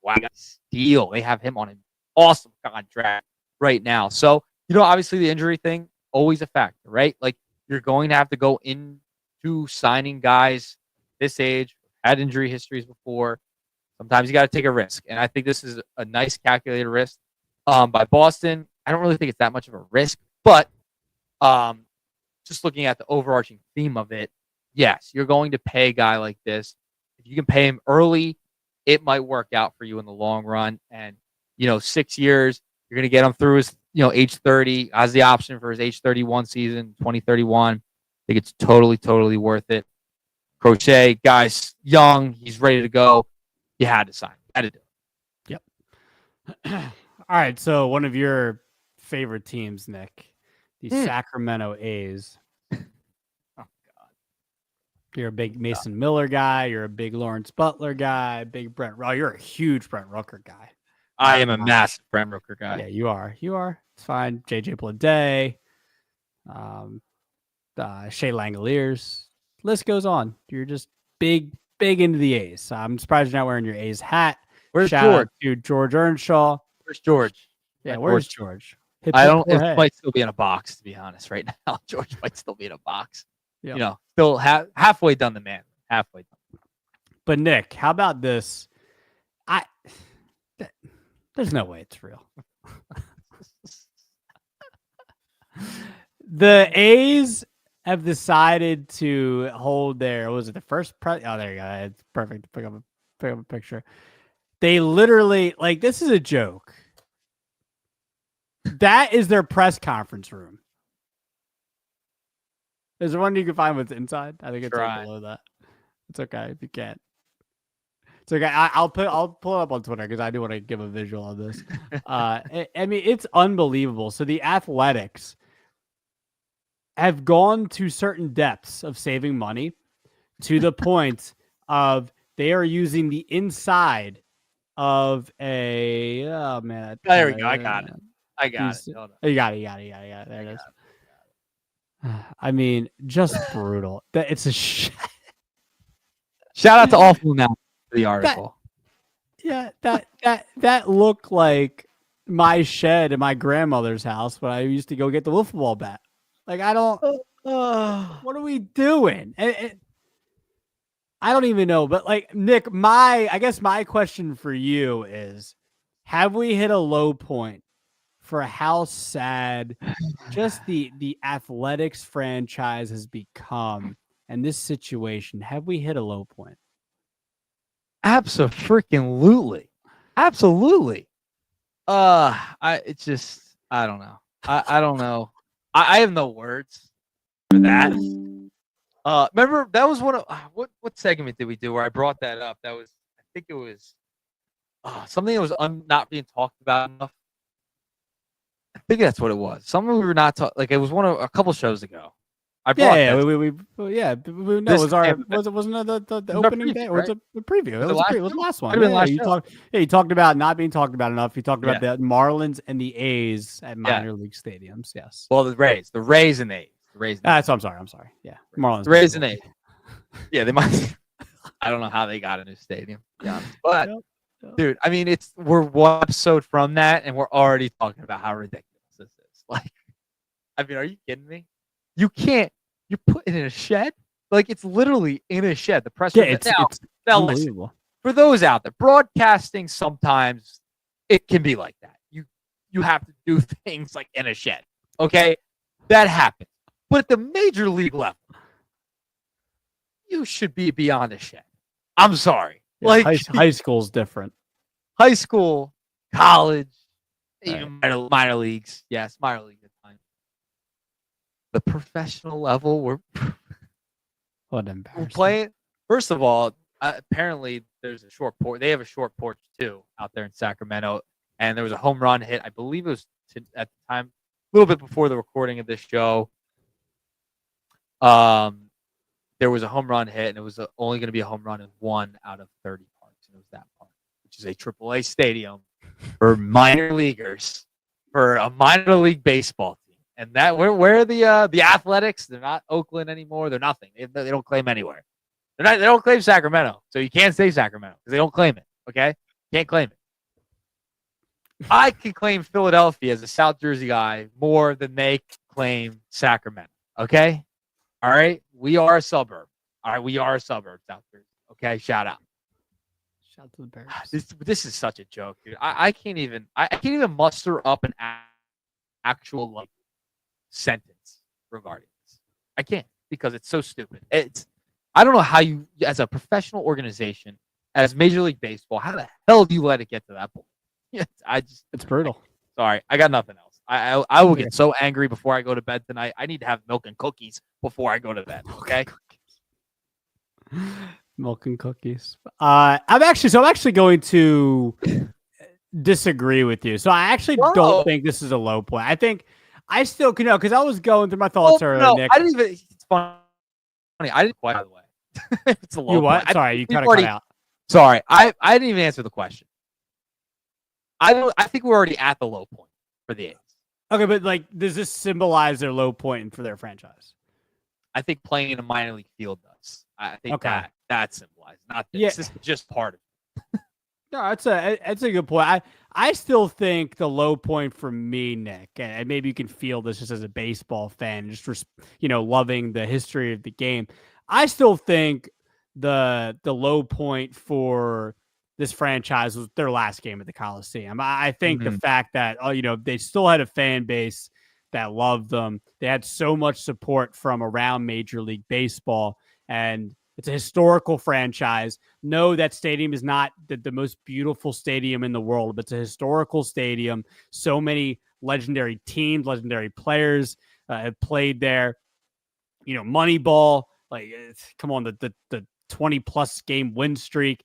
wow, steal. They have him on an awesome contract right now. So, obviously the injury thing, always a factor, right? Like, you're going to have to go into signing guys this age, had injury histories before. Sometimes you got to take a risk. And I think this is a nice calculated risk by Boston. I don't really think it's that much of a risk, but just looking at the overarching theme of it, yes, you're going to pay a guy like this. If you can pay him early, it might work out for you in the long run. And, 6 years, you're going to get him through his, age 30, has the option for his age 31 season, 2031. I think it's totally, totally worth it. Crochet, guy's young. He's ready to go. You had to sign. Had to do it. Yep. All right. So one of your favorite teams, Nick, the Sacramento A's. You're a big Mason Miller guy. You're a big Lawrence Butler guy. Big Brent. Oh, you're a huge Brent Rooker guy. I am a massive Brent Rooker guy. Yeah, you are. You are. It's fine. JJ Bleday, Shea Langoliers. List goes on. You're just big into the A's. I'm surprised you're not wearing your A's hat. Where's Shout George? Out to George Earnshaw. Where's George? Yeah, where's George? I don't. It might still be in a box, to be honest. Right now, George might still be in a box. Yep. Still halfway done the man. Halfway done. But Nick, how about this? There's no way it's real. The A's have decided to hold their, was it the first press? Oh, there you go. It's perfect to pick up a picture. They literally, like, this is a joke. That is their press conference room. Is there one you can find what's inside? I think it's right below that. It's okay if you can't. It's okay. I'll pull it up on Twitter because I do want to give a visual of this. I mean, it's unbelievable. So the Athletics have gone to certain depths of saving money to the point of they are using the inside of a. Oh man! There we go. I got it. You got it. There it is. I mean, just brutal. It's a shout out to Awful Now for the article. That looked like my shed in my grandmother's house when I used to go get the wiffle ball bat. Like, I don't. What are we doing? I don't even know. But like, Nick, I guess my question for you is: have we hit a low point for how sad just the Athletics franchise has become and this situation? Have we hit a low point? Absolutely. I don't know. I don't know. I have no words for that. Remember that was one of what segment did we do where I brought that up? That was, I think it was something that was not being talked about enough. I think that's what it was. Something we were not talking. Like, it was a couple shows ago. I brought yeah, this. no, wasn't it the opening preview, day or right? was it the preview? Was It it was the last one. Could've been last You talked about not being talked about enough. You talked about Yeah. the Marlins and the A's at minor league stadiums. Yes. Well, the Rays and A's. So I'm sorry. Yeah, Marlins. The Rays and A's. Yeah, they might. I don't know how they got a new stadium, to be honest. But dude, I mean, we're one episode from that, and we're already talking about how ridiculous this is. Like, I mean, are you kidding me? You can't. You're putting it in a shed. Like, it's literally in a shed. The press room. It's now unbelievable. listen, for those out there, broadcasting sometimes it can be like that. You have to do things like in a shed. Okay, that happens. But at the major league level, you should be beyond a shed. I'm sorry. Yeah, like high school's different. High school, college, Right. even minor leagues. Yes, minor league at times. The professional level, we're playing. First of all, apparently there's a short porch. They have a short porch too out there in Sacramento, and there was a home run hit. I believe it was at the time, a little bit before the recording of this show. There was a home run hit, and it was only going to be a home run in 1 out of 30 parks, and it was that park, which is a AAA stadium for minor leaguers, for a minor league baseball team. And that where are the Athletics? They're not Oakland anymore. They're nothing. They don't claim anywhere. They don't claim Sacramento, so you can't say Sacramento because they don't claim it. Okay, can't claim it. I can claim Philadelphia as a South Jersey guy more than they claim Sacramento. Okay. All right, we are a suburb. All right, we are a suburb, South Jersey. Okay, shout out. Shout out to the Bears. This is such a joke, dude. I can't even muster up an actual sentence regarding this. I can't because it's so stupid. I don't know how you, as a professional organization, as Major League Baseball, how the hell do you let it get to that point? It's brutal. Sorry, I got nothing else. I will get so angry before I go to bed tonight. I need to have milk and cookies before I go to bed. Okay. Milk and cookies. I'm actually going to disagree with you. So I actually don't think this is a low point. I still can know because I was going through my thoughts earlier. No, Nick. I didn't even. It's funny. I didn't quite. By the way, it's a low. You what? Point. Sorry, you kind of cut out. Sorry, I didn't even answer the question. I think we're already at the low point for the A's. Okay, but does this symbolize their low point for their franchise? I think playing in a minor league field does. I think that symbolizes, not this. Yeah. This is just part of it. No, that's a good point. I still think the low point for me, Nick, and maybe you can feel this just as a baseball fan, just loving the history of the game. I still think the low point for this franchise was their last game at the Coliseum. I think the fact that they still had a fan base that loved them. They had so much support from around Major League Baseball, and it's a historical franchise. No, that stadium is not the most beautiful stadium in the world, but it's a historical stadium. So many legendary teams, legendary players have played there. Moneyball, come on, the 20-plus game win streak.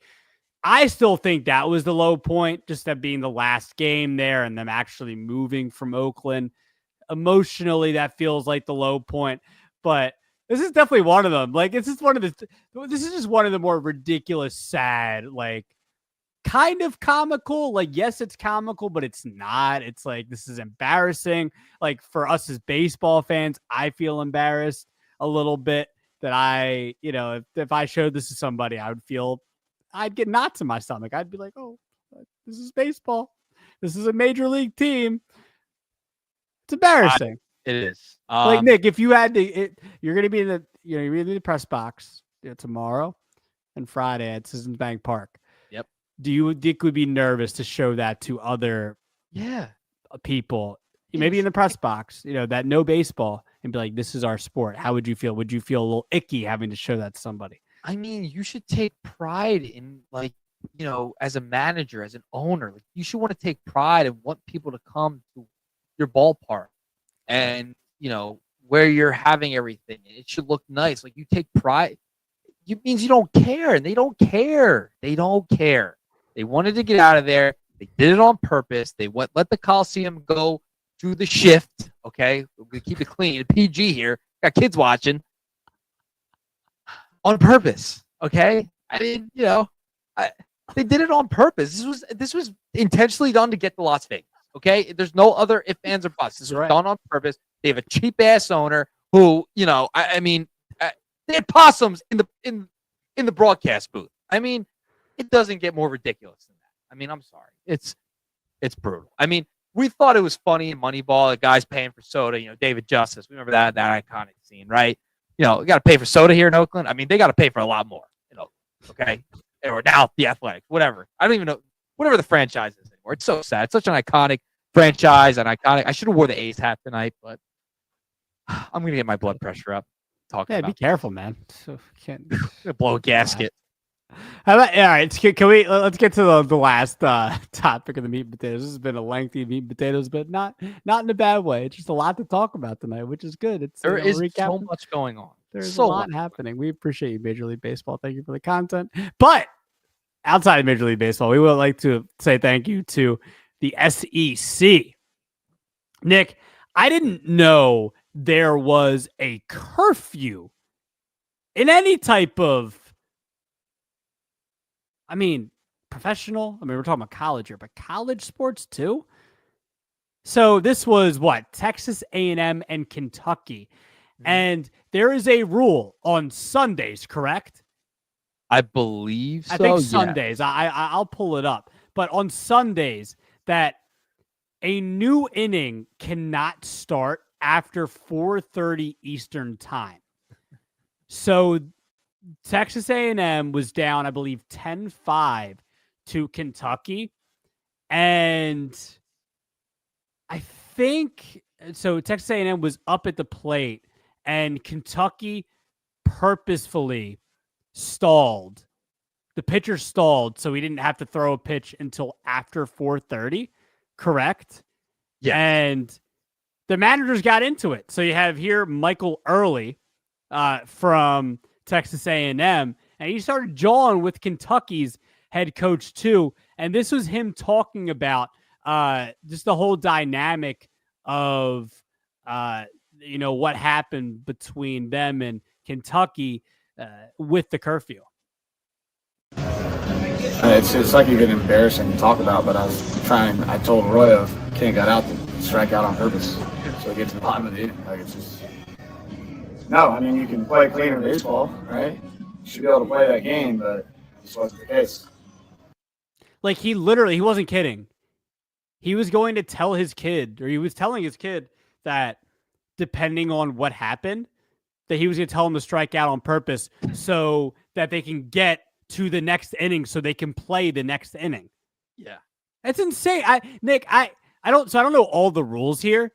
I still think that was the low point, just that being the last game there and them actually moving from Oakland. Emotionally, that feels like the low point, but this is definitely one of them. This is just one of the more ridiculous, sad, kind of comical. Yes, it's comical, but it's not. It's this is embarrassing. For us as baseball fans, I feel embarrassed a little bit that if I showed this to somebody, I'd get knots in my stomach. I'd be like, oh, this is baseball. This is a major league team. It's embarrassing. It is. Nick, if you had to, you're going to be you're in the press box tomorrow and Friday at Citizens Bank Park. Yep. Do you think would be nervous to show that to other people? Maybe in the press box, that know baseball and be like, this is our sport. How would you feel? Would you feel a little icky having to show that to somebody? I mean, you should take pride in as a manager, as an owner, you should want to take pride and want people to come to your ballpark and, where you're having everything. It should look nice. You take pride. It means you don't care, and they don't care. They don't care. They wanted to get out of there. They did it on purpose. They let the Coliseum go through the shift. Okay. We're going to keep it clean. PG here. got kids watching on purpose. Okay, I mean, they did it on purpose. This was intentionally done to get to Las Vegas. Okay, there's no other ifs, ands, or buts. This was done on purpose. They have a cheap ass owner who, I mean, they had possums in the broadcast booth. I mean, it doesn't get more ridiculous than that. I mean, I'm sorry, it's brutal. I mean, we thought it was funny in Moneyball, the guys paying for soda. David Justice. We remember that iconic scene, right? We got to pay for soda here in Oakland. I mean, they got to pay for a lot more. Okay, or now the Athletics, whatever. I don't even know whatever the franchise is anymore. It's so sad. It's such an iconic franchise, I should have wore the A's hat tonight, but I'm gonna get my blood pressure up. Be careful, man. So can't blow a gasket. All right, let's get to the last topic of the meat and potatoes. This has been a lengthy meat and potatoes, but not in a bad way. It's just a lot to talk about tonight, which is good. There is so much going on. There's a lot happening. We appreciate you, Major League Baseball. Thank you for the content. But outside of Major League Baseball, we would like to say thank you to the SEC. Nick, I didn't know there was a curfew in any type of, professional. We're talking about college here, but college sports too. So this was Texas A&M and Kentucky. And there is a rule on Sundays, correct? I believe so. I think Sundays. Yeah. I'll pull it up. But on Sundays, that a new inning cannot start after 4:30 Eastern time. So Texas A&M was down, I believe, 10-5 to Kentucky. And I think so Texas A&M was up at the plate, and Kentucky purposefully stalled. The pitcher stalled, so he didn't have to throw a pitch until after 4:30. Correct? Yeah. And the managers got into it. So you have here Michael Early from Texas A&M, and he started jawing with Kentucky's head coach too. And this was him talking about just the whole dynamic of what happened between them and Kentucky with the curfew. It's like even embarrassing to talk about, but I told Roy King got out to strike out on purpose. So get to the bottom of the inning. It's just, no, you can play cleaner baseball, right? You should be able to play that game, but this wasn't the case. He wasn't kidding. He was going to tell his kid, or he was telling his kid that depending on what happened, that he was going to tell him to strike out on purpose so that they can get to the next inning so they can play the next inning. Yeah. That's insane. Nick, I don't know all the rules here,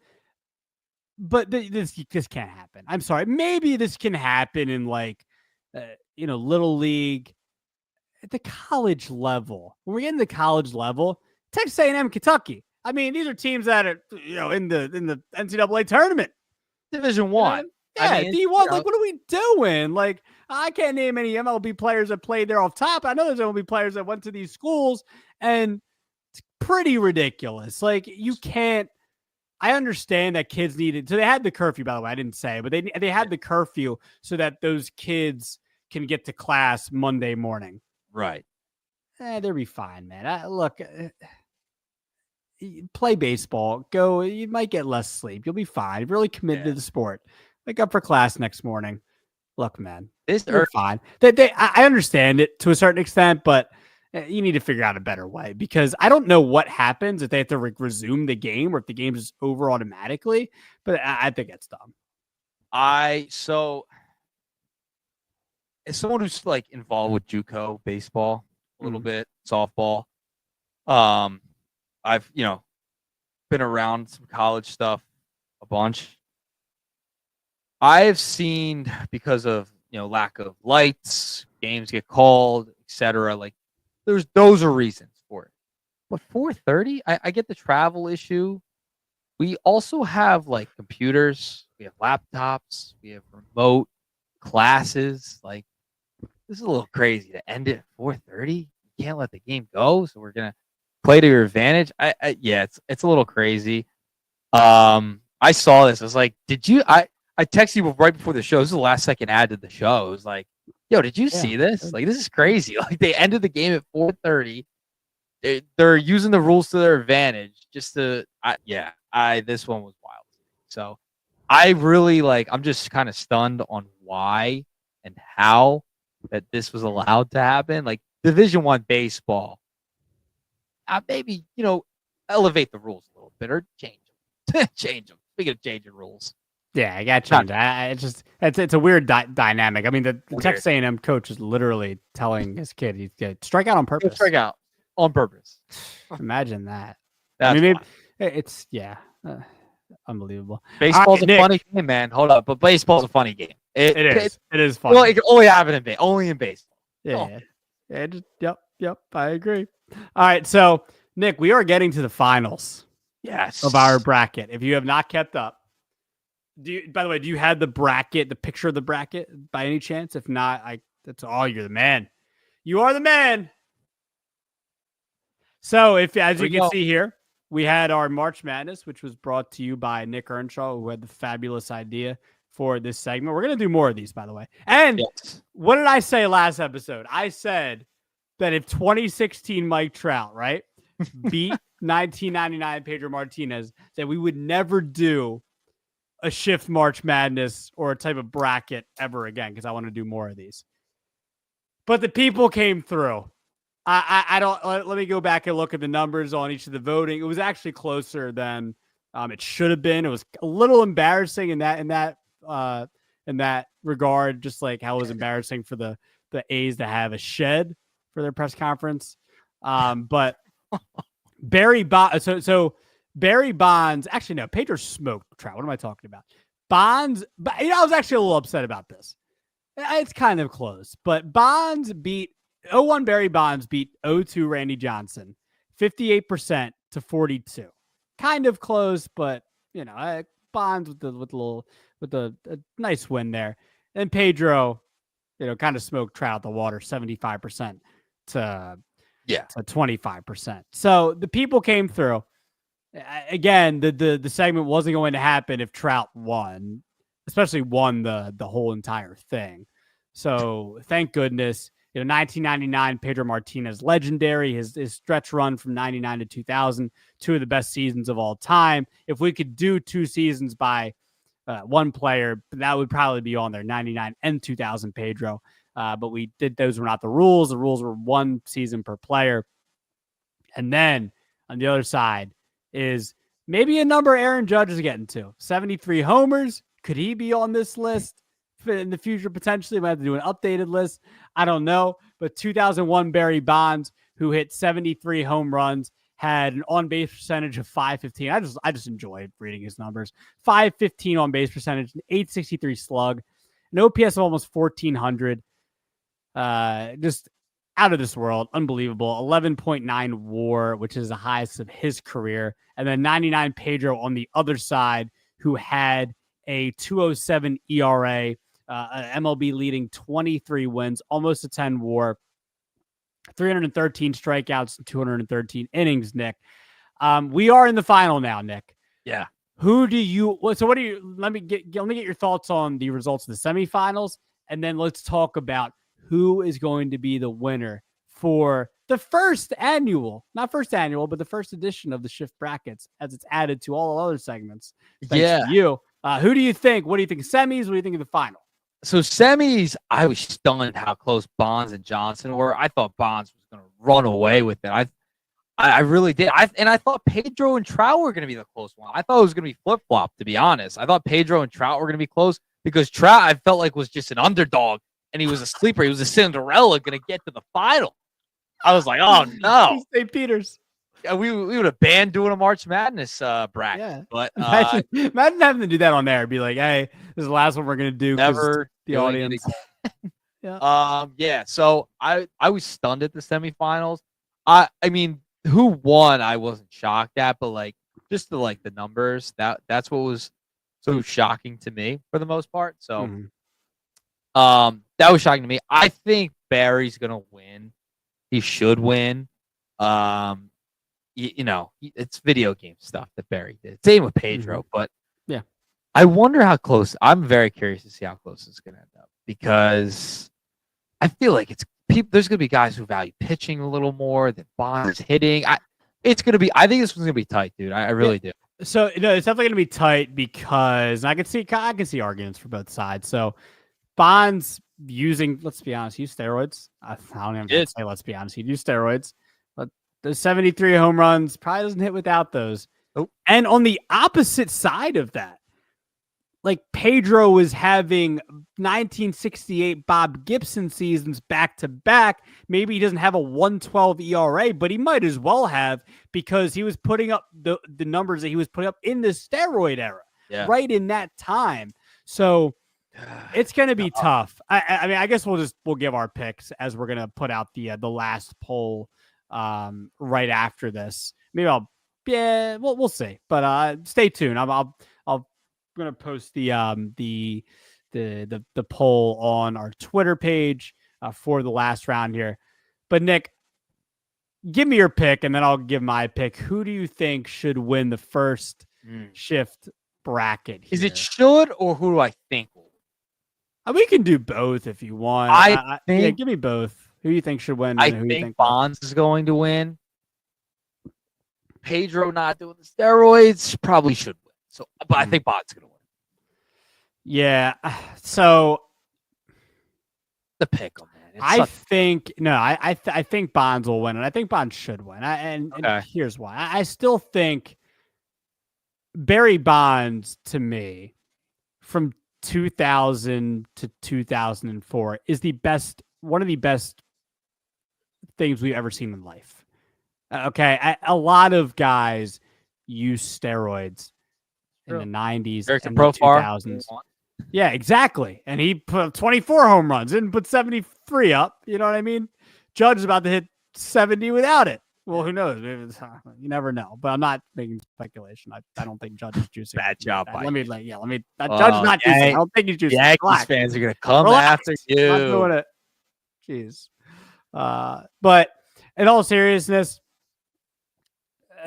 but this can't happen. I'm sorry. Maybe this can happen in Little League at the college level. When we're getting to the college level, Texas A&M, Kentucky. These are teams that are, in the NCAA tournament. Division One. Yeah, D1. What are we doing? I can't name any MLB players that played there off top. I know there's MLB players that went to these schools, and it's pretty ridiculous. You can't. I understand that kids needed. So they had the curfew, by the way. I didn't say, but they had the curfew so that those kids can get to class Monday morning. Right. They'll be fine, man. Play baseball. Go. You might get less sleep. You'll be fine. You're really committed to the sport. Wake up for class next morning. Look, man, they're fine. I understand it to a certain extent, but you need to figure out a better way, because I don't know what happens if they have to resume the game or if the game is over automatically, but I think it's dumb. So as someone who's involved with JUCO baseball a little bit, softball, I've been around some college stuff a bunch. I've seen, because of lack of lights, games get called, etc. Those are reasons for it. But 4:30, I get the travel issue. We also have computers, we have laptops, we have remote classes. This is a little crazy to end it at 4:30. You can't let the game go, so we're gonna play to your advantage. It's a little crazy. I saw this. I was like, did you? I I texted you right before the show. This is the last second ad to the show. It was like, yo, did you see this? Like, this is crazy. Like, they ended the game at 4:30. They're using the rules to their advantage just to, this one was wild. So I really I'm just kind of stunned on why and how that this was allowed to happen. Like Division I baseball, maybe, elevate the rules a little bit or change them. Change them. Speaking of changing rules. Yeah, I got to change it. It's a weird dynamic. I mean, the Texas A&M coach is literally telling his kid he's going to strike out on purpose. Strike out on purpose. Imagine that. That's it's unbelievable. Baseball's a funny game, man. Hold up, but baseball's a funny game. It is funny. Well, it can only happen in baseball. Yeah. Yep. I agree. All right, so Nick, we are getting to the finals. Yes. Of our bracket. If you have not kept up, by the way, do you have the picture of the bracket by any chance? If not, that's all. You're the man. You are the man. So as you can see here, we had our March Madness, which was brought to you by Nick Earnshaw, who had the fabulous idea for this segment. We're going to do more of these, by the way. And What did I say last episode? I said that if 2016 Mike Trout, right, beat 1999 Pedro Martinez, that we would never do a shift March Madness or a type of bracket ever again, because I want to do more of these. But the people came through. I don't. Let me go back and look at the numbers on each of the voting. It was actually closer than it should have been. It was a little embarrassing in that regard, just like how it was embarrassing for the A's to have a shed for their press conference. But Barry Bonds. So Barry Bonds. Actually, no. Pedro smoked Trout. What am I talking about? Bonds. But I was actually a little upset about this. It's kind of close, but Bonds beat 0-1 Barry Bonds beat 0-2 Randy Johnson, 58% to 42. Kind of close, but Bonds with a nice win there. And Pedro, kind of smoked Trout the water, 75% to 25%. So the people came through. Again, the segment wasn't going to happen if Trout won, especially won the whole entire thing. So thank goodness. 1999 Pedro Martinez, legendary. His stretch run from 99 to 2000, two of the best seasons of all time. If we could do two seasons by one player, that would probably be on there, 99 and 2000 Pedro. But we did, those were not the rules. The rules were one season per player. And then on the other side is maybe a number Aaron Judge is getting to. 73 homers. Could he be on this list in the future? Potentially, we have to do an updated list. I don't know. But 2001 Barry Bonds, who hit 73 home runs, had an on-base percentage of 515. I just enjoyed reading his numbers. 515 on-base percentage, an 863 slug, an OPS of almost 1,400. Just out of this world. Unbelievable. 11.9 WAR, which is the highest of his career. And then 99 Pedro on the other side, who had a 2.07 ERA, MLB leading 23 wins, almost a 10 WAR, 313 strikeouts, and 213 innings, Nick. We are in the final now, Nick. Yeah. Let me get your thoughts on the results of the semifinals, and then let's talk about who is going to be the winner for the first edition of the Shift Brackets, as it's added to all other segments. Thanks to you. Who do you think? What do you think? Semis? What do you think of the final? So semis, I was stunned how close Bonds and Johnson were. I thought Bonds was going to run away with it. I really did. I thought Pedro and Trout were going to be the close one. I thought it was going to be flip-flop, to be honest. I thought Pedro and Trout were going to be close because Trout, I felt like, was just an underdog, and he was a sleeper. He was a Cinderella going to get to the final. I was like, oh, no. St. Peter's. Yeah, we would have banned doing a March Madness bracket. Yeah. But imagine having to do that on there. Be like, hey, this is the last one we're going to do. Never the audience. Yeah. So I was stunned at the semifinals. I mean, who won, I wasn't shocked at, but just the numbers, that's what was so shocking to me for the most part. So that was shocking to me. I think Barry's going to win. He should win. It's video game stuff that Barry did. Same with Pedro, but I wonder how close. I'm very curious to see how close it's going to end up because I feel like there's going to be guys who value pitching a little more than Bonds hitting. It's going to be. I think this one's going to be tight, dude. I really do. So it's definitely going to be tight because I can see arguments for both sides. So Bonds using, let's be honest, use steroids. I don't even say let's be honest. He used steroids, but the 73 home runs probably doesn't hit without those. Nope. And on the opposite side of that, like Pedro was having 1968 Bob Gibson seasons back to back. Maybe he doesn't have a 112 ERA, but he might as well have because he was putting up the numbers that he was putting up in the steroid era, right in that time. So it's going to be tough. I mean, I guess we'll give our picks as we're going to put out the last poll right after this. Maybe we'll see, but stay tuned. I'm going to post the poll on our Twitter page for the last round here. But Nick, give me your pick, and then I'll give my pick. Who do you think should win the first shift bracket here? Is it should or who do I think will? We can do both if you want. I think, give me both. Who do you think should win? I think Bonds is going to win. Pedro not doing the steroids probably should win. So, but I think Bonds is going to win. Yeah. So the pick, man. I think Bonds will win, and I think Bonds should win. And here's why. I still think Barry Bonds, to me, from 2000 to 2004, is one of the best things we've ever seen in life. Okay, a lot of guys use steroids in the 90s and the 2000s. Yeah, exactly. And he put 24 home runs and put 73 up. You know what I mean? Judge is about to hit 70 without it. Well, who knows? You never know. But I'm not making speculation. I don't think Judge is juicing. Bad job. Judge is not juicing. I don't think he's juicing. Yankees fans are gonna come after you. I'm not doing it. Jeez. But in all seriousness,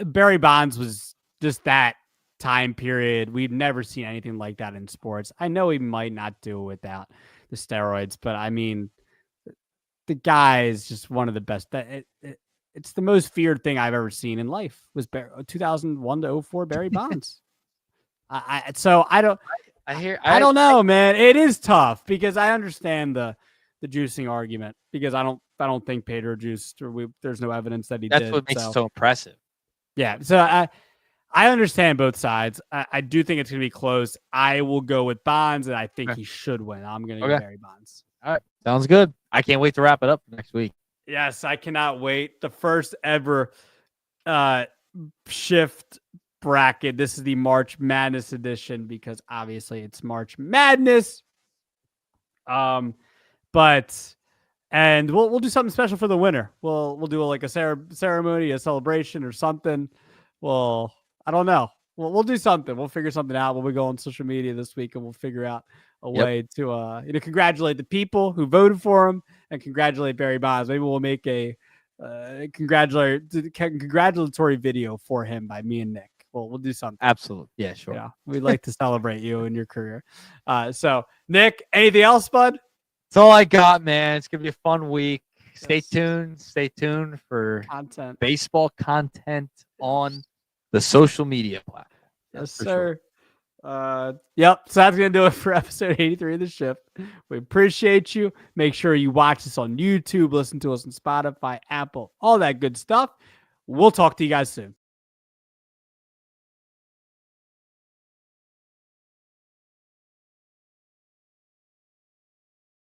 Barry Bonds was just that time period. We've never seen anything like that in sports. I know he might not do it without the steroids, but I mean, the guy is just one of the best. It's the most feared thing I've ever seen in life was 2001 to 04 Barry Bonds. I don't know, man. It is tough because I understand the juicing argument because I don't think Pedro juiced or there's no evidence that he did. That's what makes it so impressive. Yeah. So I understand both sides. I do think it's going to be close. I will go with Bonds, and I think he should win. I'm going to go Barry Bonds. All right. Sounds good. I can't wait to wrap it up next week. Yes, I cannot wait. The first ever shift bracket. This is the March Madness edition because obviously it's March Madness. And we'll do something special for the winner. We'll do like a ceremony, a celebration, or something. Well, I don't know. We'll do something. We'll figure something out when we go on social media this week, and we'll figure out a way to congratulate the people who voted for him and congratulate Barry Bonds. Maybe we'll make a congratulatory video for him by me and Nick. We'll do something. Absolutely. Yeah, sure. Yeah, we'd like to celebrate you and your career. So, Nick, anything else, bud? That's all I got, man. It's going to be a fun week. Stay tuned. Stay tuned for content, baseball content on the social media platform. Yes, sir. Sure. Yep. So that's going to do it for episode 83 of The Shift. We appreciate you. Make sure you watch us on YouTube, listen to us on Spotify, Apple, all that good stuff. We'll talk to you guys soon.